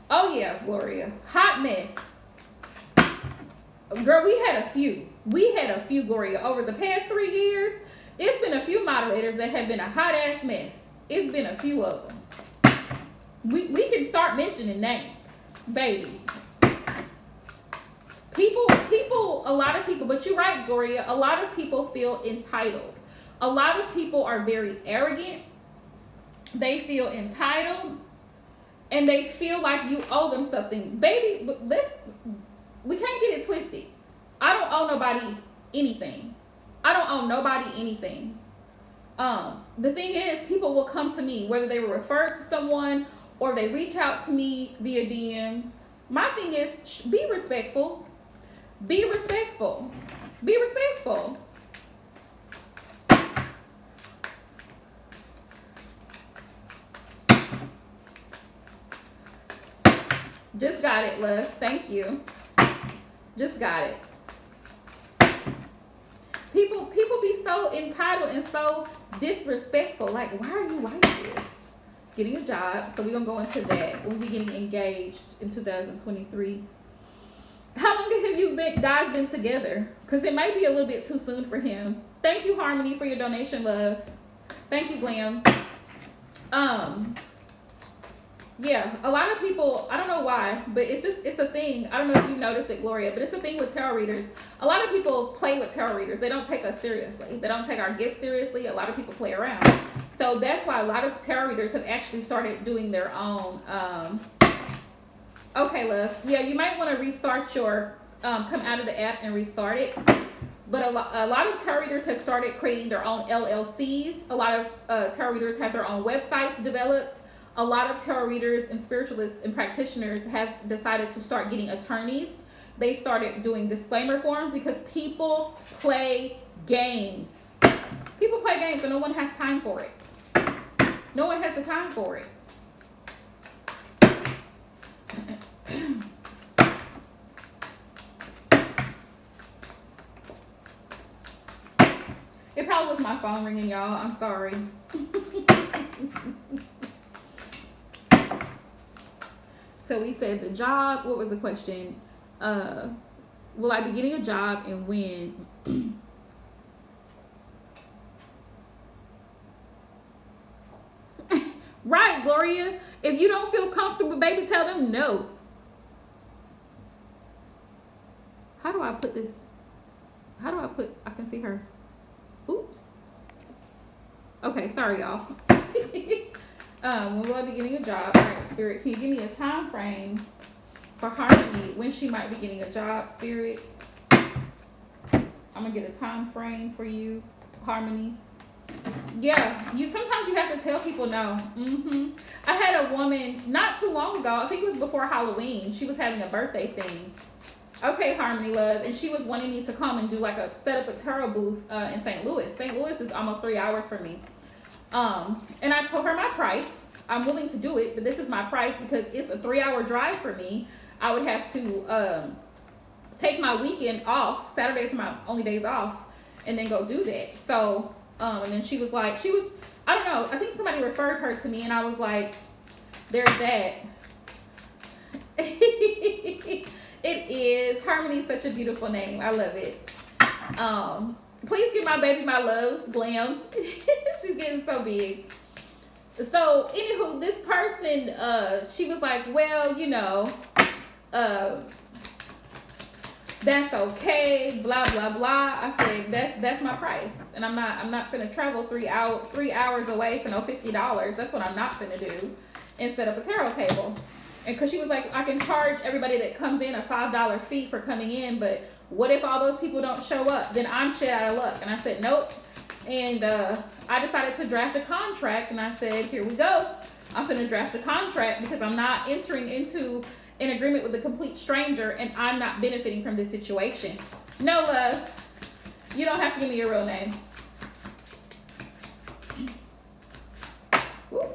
Oh yeah, Gloria. Hot mess. Girl, we had a few, Gloria. Over the past 3 years, it's been a few moderators that have been a hot ass mess. It's been a few of them. We can start mentioning names, baby. People, a lot of people, but you're right, Gloria. A lot of people feel entitled. A lot of people are very arrogant. They feel entitled. And they feel like you owe them something. Baby, we can't get it twisted. I don't owe nobody anything. The thing is, people will come to me, whether they were referred to someone or they reach out to me via DMs. My thing is, be respectful. Be respectful. Be respectful. Just got it, love. Thank you. Just got it. People be so entitled and so disrespectful. Like, why are you like this? Getting a job. So we're gonna go into that. We'll be getting engaged in 2023. How long have you guys been together? Because it might be a little bit too soon for him. Thank you, Harmony, for your donation, love. Thank you, Glam. Yeah, a lot of people, I don't know why, but it's a thing. I don't know if you've noticed it, Gloria, but it's a thing with tarot readers. A lot of people play with tarot readers. They don't take us seriously. They don't take our gifts seriously. A lot of people play around. So that's why a lot of tarot readers have actually started doing their own. Okay, love. Yeah, you might want to restart your, come out of the app and restart it. But a lot of tarot readers have started creating their own LLCs. A lot of tarot readers have their own websites developed. A lot of tarot readers and spiritualists and practitioners have decided to start getting attorneys. They started doing disclaimer forms because people play games. People play games and no one has time for it. No one has the time for it. It probably was my phone ringing, y'all. I'm sorry. So we said the job. What was the question? Will I be getting a job and when? Right, Gloria. If you don't feel comfortable, baby, tell them no. How do I put this? How do I put? I can see her. Oops. Okay, sorry, y'all. When will I be getting a job? All right, Spirit, can you give me a time frame for Harmony when she might be getting a job, Spirit? I'm gonna get a time frame for you, Harmony. Yeah, sometimes you have to tell people no. I had a woman not too long ago, I think it was before Halloween. She was having a birthday thing. Okay, Harmony, love, and she was wanting me to come and do like set up a tarot booth in St. Louis. St. Louis is almost 3 hours for me. And I told her my price. I'm willing to do it, but this is my price because it's a 3-hour drive for me. I would have to take my weekend off. Saturdays are my only days off, and then go do that. So, and then she was like, I don't know, I think somebody referred her to me, and I was like, there's that. It is. Harmony's such a beautiful name. I love it. Please give my baby my loves, Glam. She's getting so big. So, anywho, this person, she was like, well, that's okay, blah, blah, blah. I said, that's my price. And I'm not finna travel 3 hours away for no $50. That's what I'm not finna do. And set up a tarot table. And because she was like, I can charge everybody that comes in a $5 fee for coming in, but what if all those people don't show up? Then I'm shit out of luck. And I said, nope. And I decided to draft a contract, and I said, here we go. I'm going to draft a contract because I'm not entering into an agreement with a complete stranger, and I'm not benefiting from this situation. No, love. You don't have to give me your real name. Woo.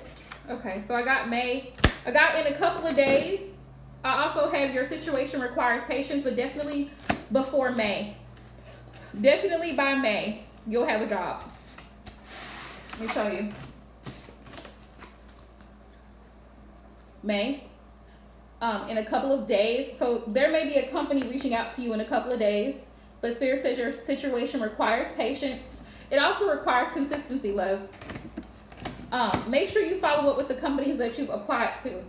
Okay, so I got May. I got in a couple of days. I also have your situation requires patience, but definitely before May. Definitely by May, you'll have a job. Let me show you. May. In a couple of days. So there may be a company reaching out to you in a couple of days, but Spirit says your situation requires patience. It also requires consistency, love. Make sure you follow up with the companies that you've applied to.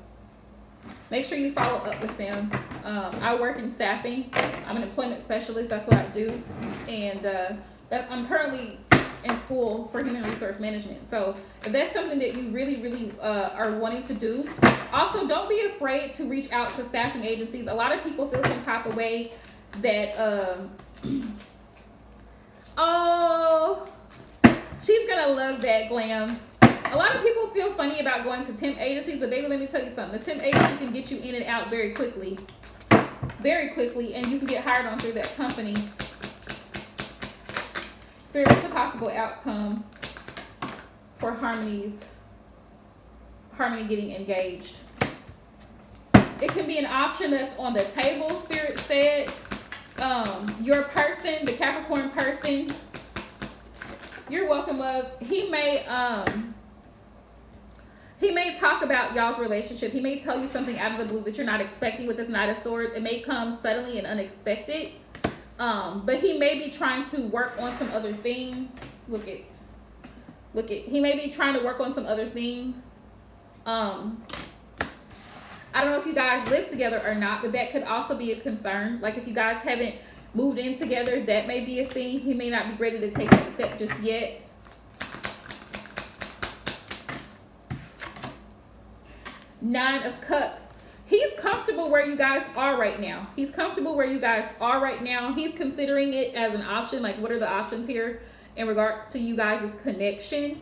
Make sure you follow up with them. I work in staffing. I'm an employment specialist. That's what I do. And I'm currently in school for human resource management. So if that's something that you really, really are wanting to do, also don't be afraid to reach out to staffing agencies. A lot of people feel some type of way that, oh, she's going to love that, Glam. A lot of people feel funny about going to temp agencies, but baby, let me tell you something. The temp agency can get you in and out very quickly. Very quickly, and you can get hired on through that company. Spirit, what's a possible outcome for Harmony getting engaged? It can be an option that's on the table, Spirit said. Your person, the Capricorn person, you're welcome, love. He may talk about y'all's relationship. He may tell you something out of the blue that you're not expecting with this Knight of Swords. It may come suddenly and unexpected. But he may be trying to work on some other things. Look at. He may be trying to work on some other things. I don't know if you guys live together or not, but that could also be a concern. Like if you guys haven't moved in together, that may be a thing. He may not be ready to take that step just yet. Nine of Cups. He's comfortable where you guys are right now. He's comfortable where you guys are right now. He's considering it as an option. Like, what are the options here in regards to you guys' connection?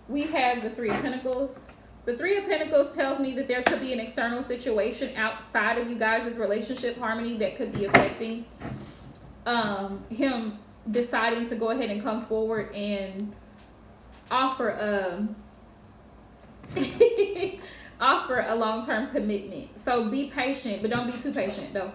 We have the Three of Pentacles. The Three of Pentacles tells me that there could be an external situation outside of you guys' relationship, Harmony, that could be affecting him deciding to go ahead and come forward and offer offer a long-term commitment. So be patient, but don't be too patient though.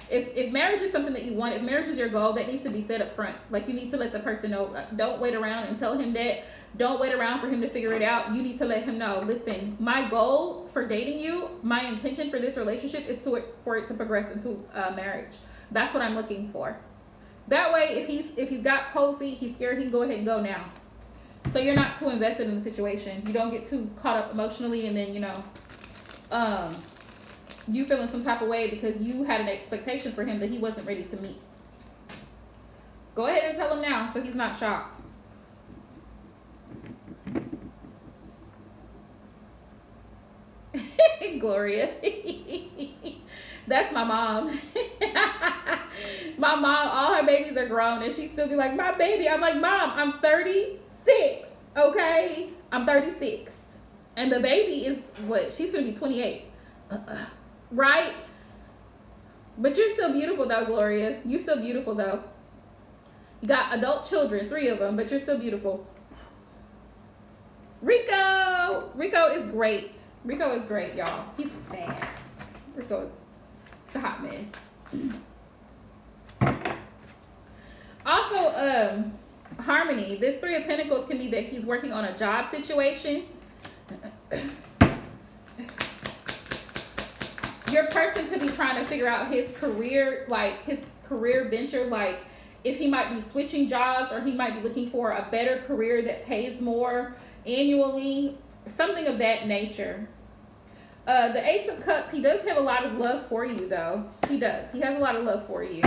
If marriage is something that you want, if marriage is your goal, that needs to be set up front. Like, you need to let the person know. Don't wait around and tell him that. Don't wait around for him to figure it out. You need to let him know, listen, my goal for dating you, my intention for this relationship is for it to progress into marriage. That's what I'm looking for. That way, if he's got cold feet, he's scared, he can go ahead and go now. So you're not too invested in the situation. You don't get too caught up emotionally, and then, you know, you feeling some type of way because you had an expectation for him that he wasn't ready to meet. Go ahead and tell him now so he's not shocked. Gloria. That's my mom. My mom, all her babies are grown, and she still be like, my baby. I'm like, Mom, I'm 36, okay? I'm 36. And the baby is, what? She's going to be 28. Right? But you're still beautiful, though, Gloria. You're still beautiful, though. You got adult children, 3 of them, but you're still beautiful. Rico is great. Rico is great, y'all. He's fat. Rico is, it's a hot mess. Also, Harmony, this 3 of Pentacles can be that he's working on a job situation. Your person could be trying to figure out his career, like his career venture, like if he might be switching jobs or he might be looking for a better career that pays more annually, something of that nature. The Ace of Cups, he does have a lot of love for you, though. He does. He has a lot of love for you.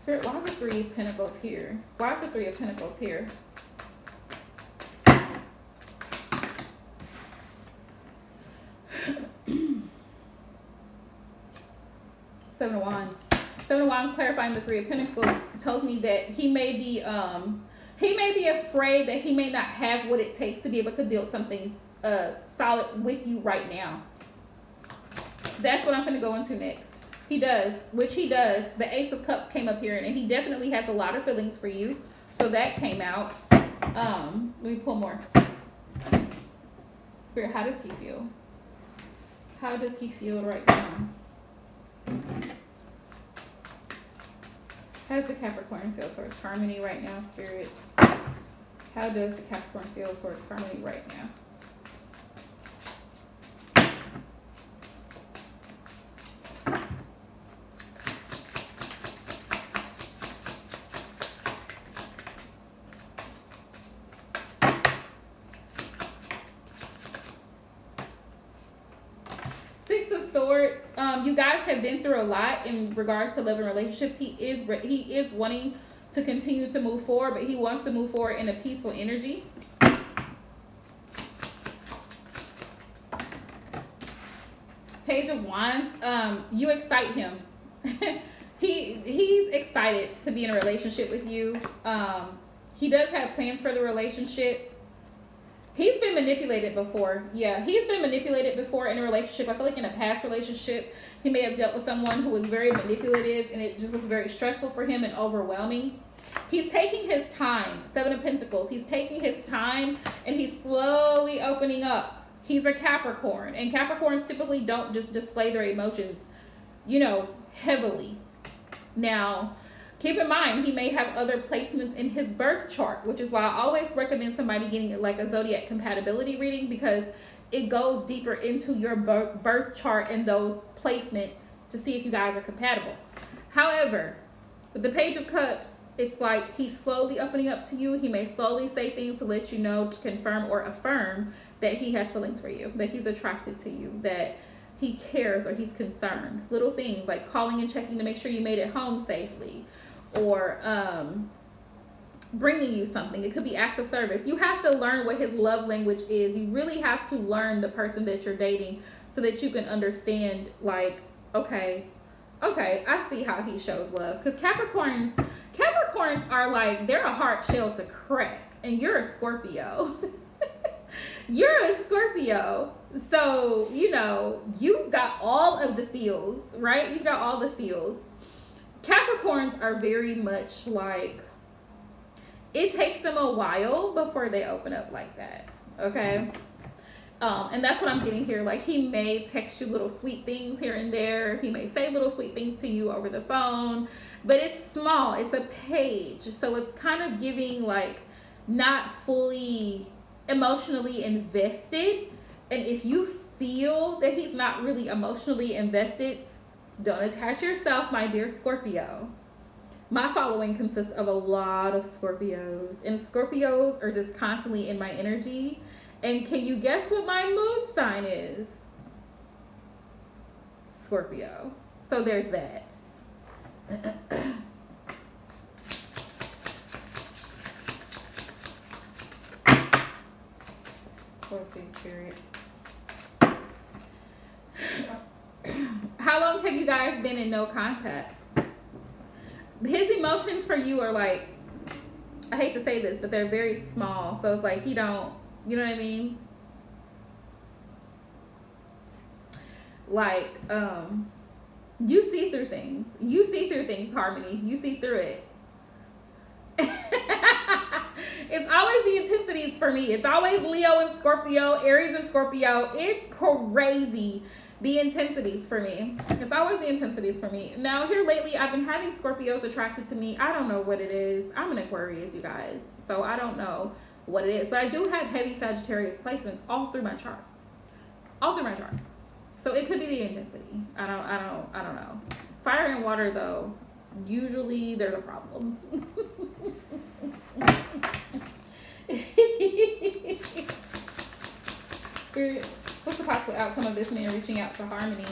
Spirit, why is the 3 of Pentacles here? Why is the 3 of Pentacles here? Seven of Wands. Seven of Wands clarifying the 3 of Pentacles tells me that he may be afraid that he may not have what it takes to be able to build something solid with you right now. That's what I'm going to go into next. He does, which he does. The Ace of Cups came up here, and he definitely has a lot of feelings for you. So that came out. Let me pull more. Spirit, how does he feel? How does he feel right now? How does the Capricorn feel towards Harmony right now, Spirit? How does the Capricorn feel towards Harmony right now? Six of Swords. You guys have been through a lot in regards to love and relationships. He is wanting to continue to move forward, but he wants to move forward in a peaceful energy. Page of Wands, you excite him. He's excited to be in a relationship with you. He does have plans for the relationship. He's been manipulated before. Yeah, he's been manipulated before in a relationship. I feel like in a past relationship, he may have dealt with someone who was very manipulative and it just was very stressful for him and overwhelming. He's taking his time. Seven of Pentacles. He's taking his time and he's slowly opening up. He's a Capricorn. And Capricorns typically don't just display their emotions, you know, heavily. Now, keep in mind, he may have other placements in his birth chart, which is why I always recommend somebody getting like a zodiac compatibility reading, because it goes deeper into your birth chart and those placements to see if you guys are compatible. However, with the Page of Cups, it's like he's slowly opening up to you. He may slowly say things to let you know, to confirm or affirm that he has feelings for you, that he's attracted to you, that he cares or he's concerned. Little things like calling and checking to make sure you made it home safely, or bringing you something. It could be acts of service. You have to learn what his love language is. You really have to learn the person that you're dating so that you can understand, like, okay, I see how he shows love. Because Capricorns are like, they're a hard shell to crack, and you're a Scorpio. You're a Scorpio. So, you know, you got all of the feels, right? You've got all the feels. Capricorns are very much like, it takes them a while before they open up like that, okay? And that's what I'm getting here. Like, he may text you little sweet things here and there. He may say little sweet things to you over the phone, but it's small. It's a page. So it's kind of giving like not fully emotionally invested. And if you feel that he's not really emotionally invested, don't attach yourself, my dear Scorpio. My following consists of a lot of Scorpios, and Scorpios are just constantly in my energy. And can you guess what my moon sign is? Scorpio. So there's that. Let's see, Spirit. How long have you guys been in no contact? His emotions for you are like, I hate to say this, but they're very small. So it's like he don't, you know what I mean? Like, you see through things. You see through things, Harmony. You see through it. It's always the intensities for me. It's always Leo and Scorpio, Aries and Scorpio. It's crazy. The intensities for me. It's always the intensities for me. Now, here lately, I've been having Scorpios attracted to me. I don't know what it is. I'm an Aquarius, you guys. So I don't know what it is. But I do have heavy Sagittarius placements all through my chart. All through my chart. So it could be the intensity. I don't know. Fire and water, though, usually there's a problem. Spirit, what's the possible outcome of this man reaching out to Harmony?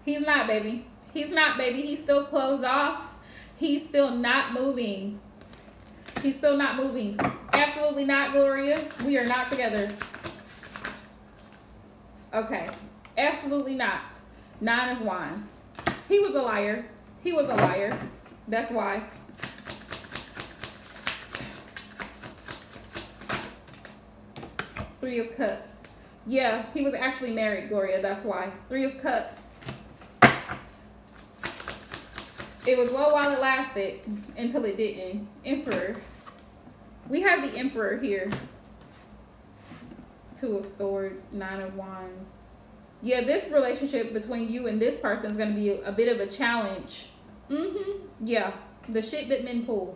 He's not, baby. He's not, baby. He's still closed off. He's still not moving. He's still not moving. Absolutely not, Gloria. We are not together. Okay. Absolutely not. 9 of Wands. He was a liar. He was a liar. That's why. Three of Cups. Yeah, he was actually married, Gloria. That's why. 3 of Cups. It was well while it lasted until it didn't. Emperor. We have the Emperor here. 2 of Swords. 9 of Wands. Yeah, this relationship between you and this person is going to be a bit of a challenge. Yeah, the shit that men pull.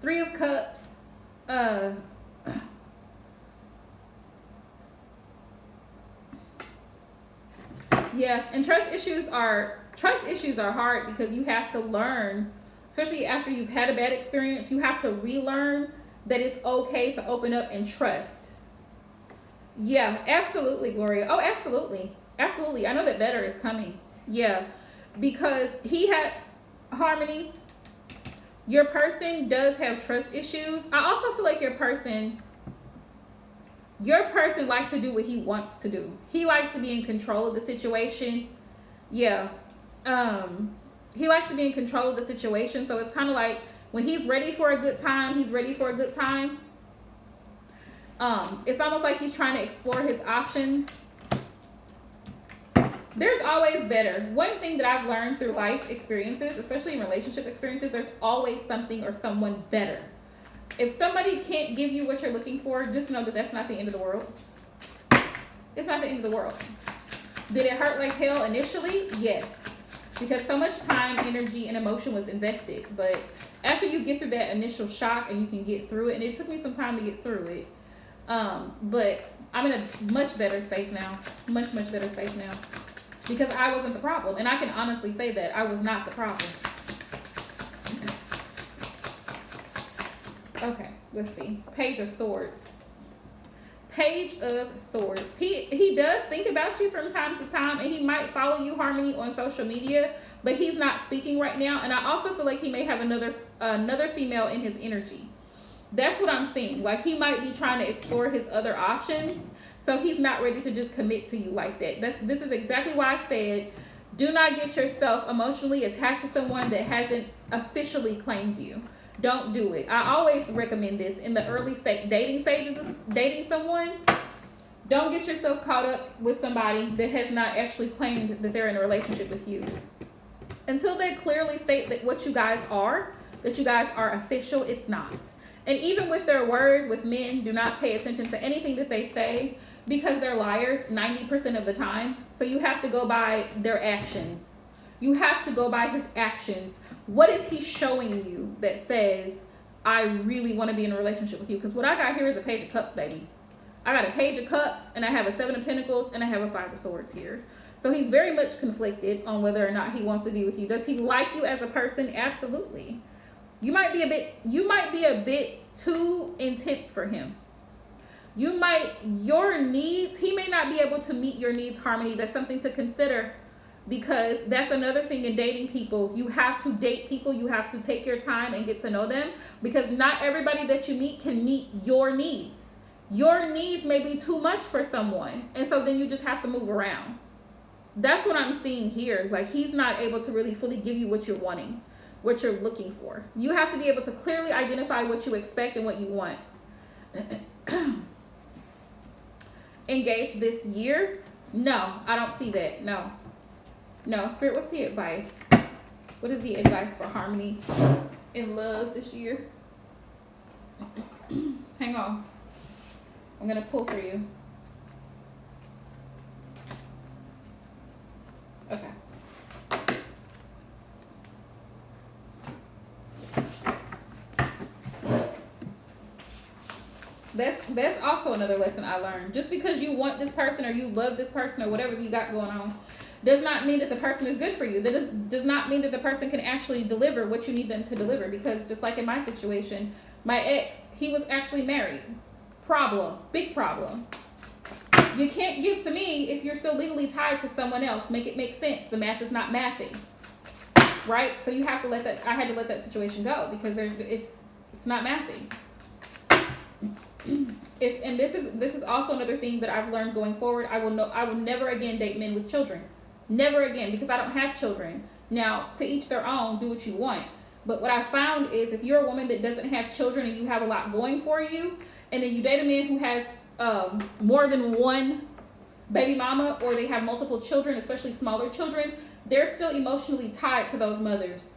3 of Cups. Yeah, and trust issues are hard because you have to learn, especially after you've had a bad experience, you have to relearn that it's okay to open up and trust. Yeah, absolutely, Gloria. Oh, absolutely. Absolutely. I know that better is coming. Yeah, because he had Harmony. Your person does have trust issues. I also feel like your person likes to do what he wants to do. He likes to be in control of the situation. Yeah. He likes to be in control of the situation. So it's kind of like when he's ready for a good time, he's ready for a good time. It's almost like he's trying to explore his options. There's always better. One thing that I've learned through life experiences, especially in relationship experiences, there's always something or someone better. If somebody can't give you what you're looking for, just know that that's not the end of the world. It's not the end of the world. Did it hurt like hell initially? Yes. Because so much time, energy, and emotion was invested. But after you get through that initial shock and you can get through it, and it took me some time to get through it, but I'm in a much better space now. Much better space now. Because I wasn't the problem. And I can honestly say that. I was not the problem. Okay, let's see. Page of Swords. Page of Swords. He does think about you from time to time, and he might follow you, Harmony, on social media, but he's not speaking right now. And I also feel like he may have another female in his energy. That's what I'm seeing. Like, he might be trying to explore his other options. So he's not ready to just commit to you like that. This is exactly why I said, do not get yourself emotionally attached to someone that hasn't officially claimed you. Don't do it. I always recommend this in the early dating stages of dating someone. Don't get yourself caught up with somebody that has not actually claimed that they're in a relationship with you. Until they clearly state that what you guys are, that you guys are official, it's not. And even with their words, with men, do not pay attention to anything that they say, because they're liars 90% of the time. So you have to go by their actions. You have to go by his actions. What is he showing you that says, I really want to be in a relationship with you? Because what I got here is a Page of Cups, baby. I got a Page of Cups, and I have a 7 of Pentacles, and I have a 5 of Swords here. So he's very much conflicted on whether or not he wants to be with you. Does he like you as a person? Absolutely. You might be a bit too intense for him. Your needs, he may not be able to meet your needs, Harmony. That's something to consider, because that's another thing in dating people. You have to date people. You have to take your time and get to know them, because not everybody that you meet can meet your needs. Your needs may be too much for someone. And so then you just have to move around. That's what I'm seeing here. Like, he's not able to really fully give you what you're wanting, what you're looking for. You have to be able to clearly identify what you expect and what you want. Engage this year? No, I don't see that. No, Spirit, what's the advice? What is the advice for Harmony in love this year? Hang on, I'm gonna pull for you. Okay. That's also another lesson I learned. Just because you want this person or you love this person or whatever you got going on does not mean that the person is good for you. That does not mean that the person can actually deliver what you need them to deliver. Because just like in my situation, my ex, he was actually married. Problem. Big problem. You can't give to me if you're still legally tied to someone else. Make it make sense. The math is not mathing. Right? So you have to let that, I had to let that situation go, because it's not mathing. And this is also another thing that I've learned going forward. I will never again date men with children. Never again, because I don't have children. Now, to each their own, do what you want. But what I found is, if you're a woman that doesn't have children and you have a lot going for you, and then you date a man who has more than one baby mama, or they have multiple children, especially smaller children, they're still emotionally tied to those mothers.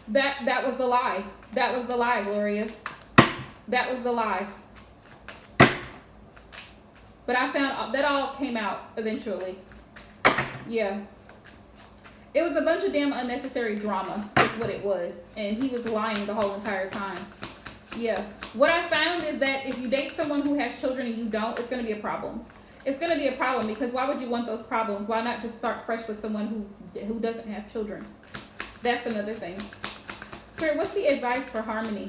That was the lie. That was the lie, Gloria. That was the lie. But I found that all came out eventually. Yeah. It was a bunch of damn unnecessary drama is what it was. And he was lying the whole entire time. Yeah. What I found is that if you date someone who has children and you don't, it's going to be a problem. It's going to be a problem, because why would you want those problems? Why not just start fresh with someone who doesn't have children? That's another thing. Spirit, what's the advice for Harmony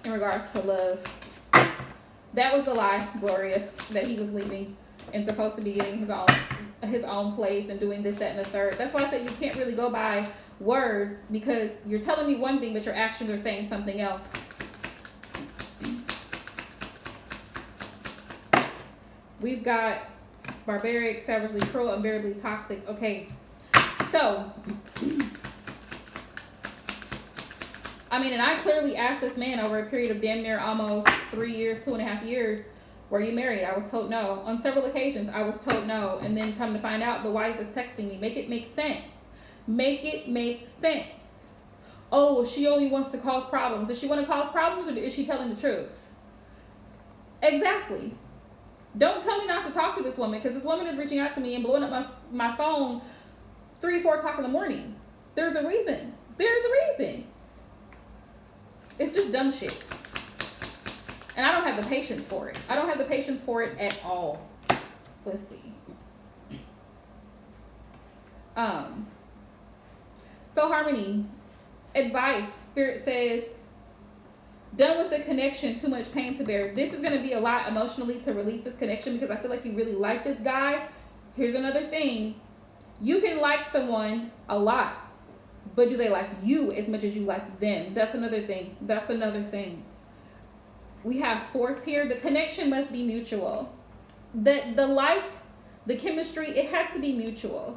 in regards to love? That was the lie, Gloria, that he was leaving and supposed to be getting his own. his own place and doing this, that, and the third. That's why I said you can't really go by words, because you're telling me one thing, but your actions are saying something else. We've got barbaric, savagely cruel, unbearably toxic. Okay, so I mean, and I clearly asked this man over a period of damn near almost 3 years, 2.5 years, were you married? I was told no. On several occasions, I was told no. And then come to find out, the wife is texting me. Make it make sense. Make it make sense. Oh, well, she only wants to cause problems. Does she want to cause problems, or is she telling the truth? Exactly. Don't tell me not to talk to this woman, because this woman is reaching out to me and blowing up my phone 3, 4 o'clock in the morning. There's a reason. There's a reason. It's just dumb shit. And I don't have the patience for it. I don't have the patience for it at all. Let's see. So Harmony, advice. Spirit says, done with the connection, too much pain to bear. This is going to be a lot emotionally to release this connection, because I feel like you really like this guy. Here's another thing. You can like someone a lot, but do they like you as much as you like them? That's another thing. That's another thing. We have force here. The connection must be mutual. The like, the chemistry, it has to be mutual.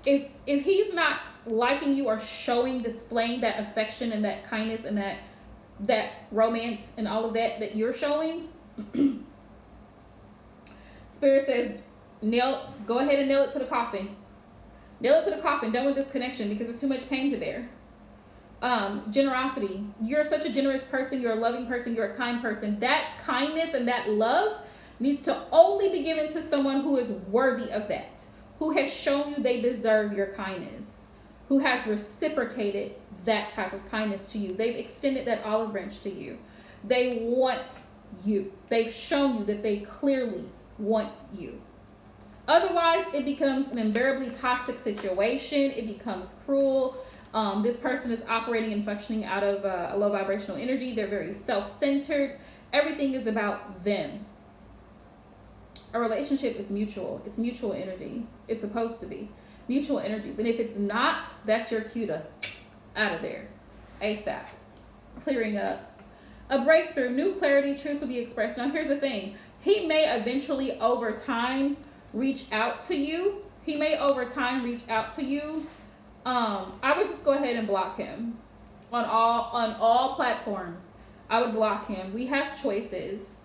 If he's not liking you or displaying that affection and that kindness and that romance and all of that you're showing, Spirit says, go ahead and nail it to the coffin. Nail it to the coffin. Done with this connection, because it's too much pain to bear. Generosity. You're such a generous person. You're a loving person. You're a kind person. That kindness and that love needs to only be given to someone who is worthy of that, who has shown you they deserve your kindness, who has reciprocated that type of kindness to you. They've extended that olive branch to you. They want you. They've shown you that they clearly want you. Otherwise, it becomes an unbearably toxic situation. It becomes cruel. This person is operating and functioning out of a low vibrational energy. They're very self-centered. Everything is about them. A relationship is mutual. It's mutual energies. It's supposed to be mutual energies. And if it's not, that's your cue to out of there ASAP. Clearing up. A breakthrough. New clarity. Truth will be expressed. Now, here's the thing. He may eventually, over time, reach out to you. He may over time reach out to you. I would just go ahead and block him on all platforms. I would block him. We have choices.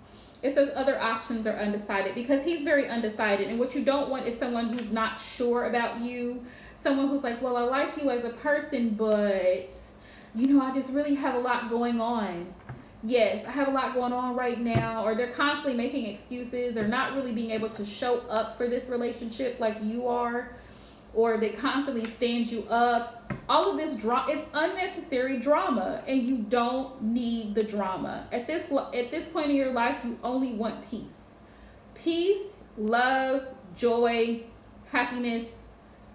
It says other options are undecided, because he's very undecided. And what you don't want is someone who's not sure about you. Someone who's like, well, I like you as a person, but I just really have a lot going on. Yes, I have a lot going on right now. Or they're constantly making excuses, or not really being able to show up for this relationship like you are. Or they constantly stand you up. All of this drama, it's unnecessary drama, and you don't need the drama. At this point in your life, you only want peace. Peace, love, joy, happiness.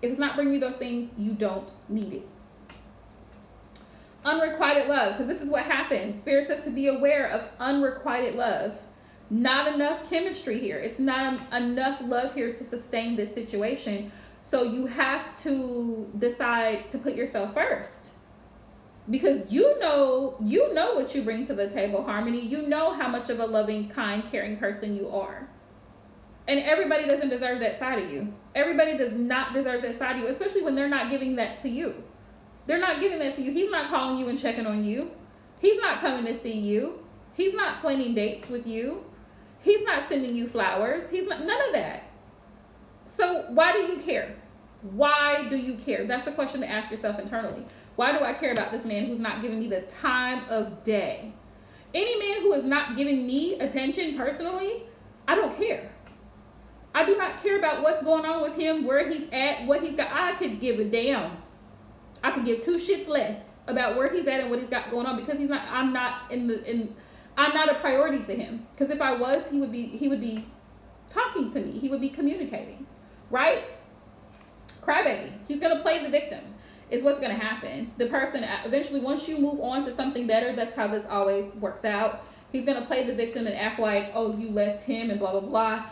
If it's not bringing you those things, you don't need it. Unrequited love, because this is what happens. Spirit says to be aware of unrequited love. Not enough chemistry here. It's not enough love here to sustain this situation. So you have to decide to put yourself first, because you know what you bring to the table, Harmony. You know how much of a loving, kind, caring person you are. And everybody doesn't deserve that side of you. Everybody does not deserve that side of you, especially when they're not giving that to you. They're not giving that to you. He's not calling you and checking on you. He's not coming to see you. He's not planning dates with you. He's not sending you flowers. He's not, none of that. So why do you care? Why do you care? That's the question to ask yourself internally. Why do I care about this man who's not giving me the time of day? Any man who is not giving me attention personally, I don't care. I do not care about what's going on with him, where he's at, what he's got. I could give a damn. I could give 2 shits less about where he's at and what he's got going on, because I'm not a priority to him. Because if I was, he would be talking to me. He would be communicating. Right? Crybaby. He's going to play the victim is what's going to happen. The person, eventually, once you move on to something better, that's how this always works out. He's going to play the victim and act like, oh, you left him and blah, blah, blah.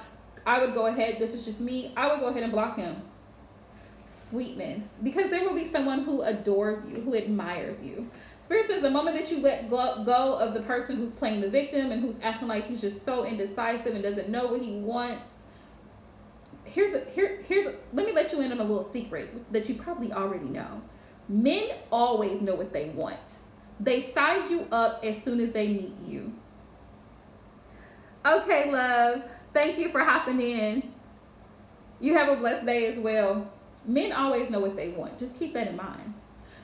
I would go ahead, this is just me, I would go ahead and block him. Sweetness. Because there will be someone who adores you, who admires you. Spirit says the moment that you let go of the person who's playing the victim and who's acting like he's just so indecisive and doesn't know what he wants. Let me let you in on a little secret that you probably already know. Men always know what they want. They size you up as soon as they meet you. Okay, love. Thank you for hopping in. You have a blessed day as well. Men always know what they want. Just keep that in mind.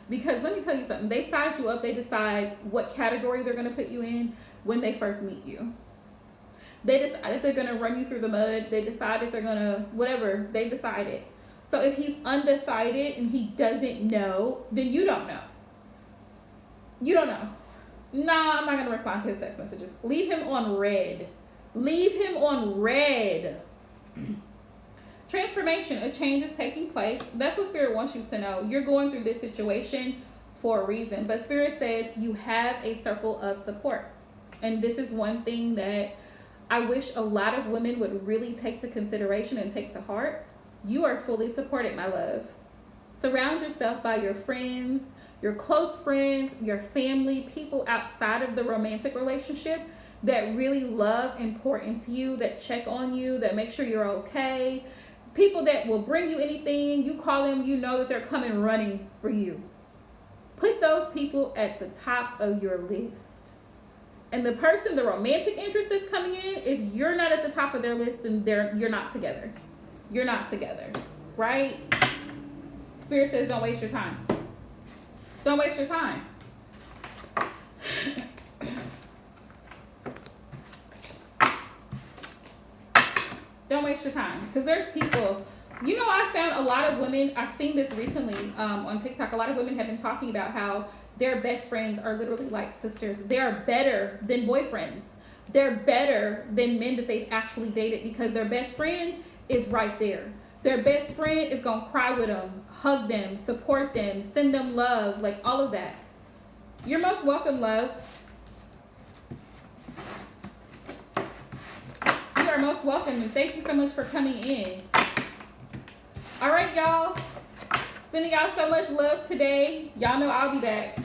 Because let me tell you something. They size you up. They decide what category they're going to put you in when they first meet you. They decide if they're going to run you through the mud. They decide if they're going to, whatever. They decided. So if he's undecided and he doesn't know, then you don't know. You don't know. Nah, I'm not going to respond to his text messages. Leave him on red. Leave him on red. Transformation, a change is taking place. That's what Spirit wants you to know. You're going through this situation for a reason. But Spirit says you have a circle of support. And this is one thing that I wish a lot of women would really take to consideration and take to heart. You are fully supported, my love. Surround yourself by your friends, your close friends, your family, people outside of the romantic relationship that really love and pour into you, that check on you, that make sure you're okay. People that will bring you anything. You call them, you know that they're coming running for you. Put those people at the top of your list. And the person, the romantic interest that's coming in, if you're not at the top of their list, then you're not together. You're not together, right? Spirit says don't waste your time. Don't waste your time. Don't waste your time. Because there's people, you know, I found a lot of women, I've seen this recently on TikTok. A lot of women have been talking about how their best friends are literally like sisters. They're better than boyfriends. They're better than men that they've actually dated because their best friend is right there. Their best friend is going to cry with them, hug them, support them, send them love, like all of that. You're most welcome, love. You are most welcome, and thank you so much for coming in. All right, y'all. Sending y'all so much love today. Y'all know I'll be back.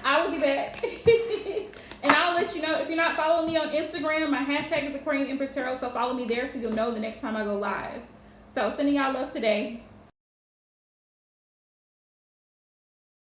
I will be back. And I'll let you know, if you're not following me on Instagram, my hashtag is Aquarian Empress Tarot, so follow me there so you'll know the next time I go live. So sending y'all love today.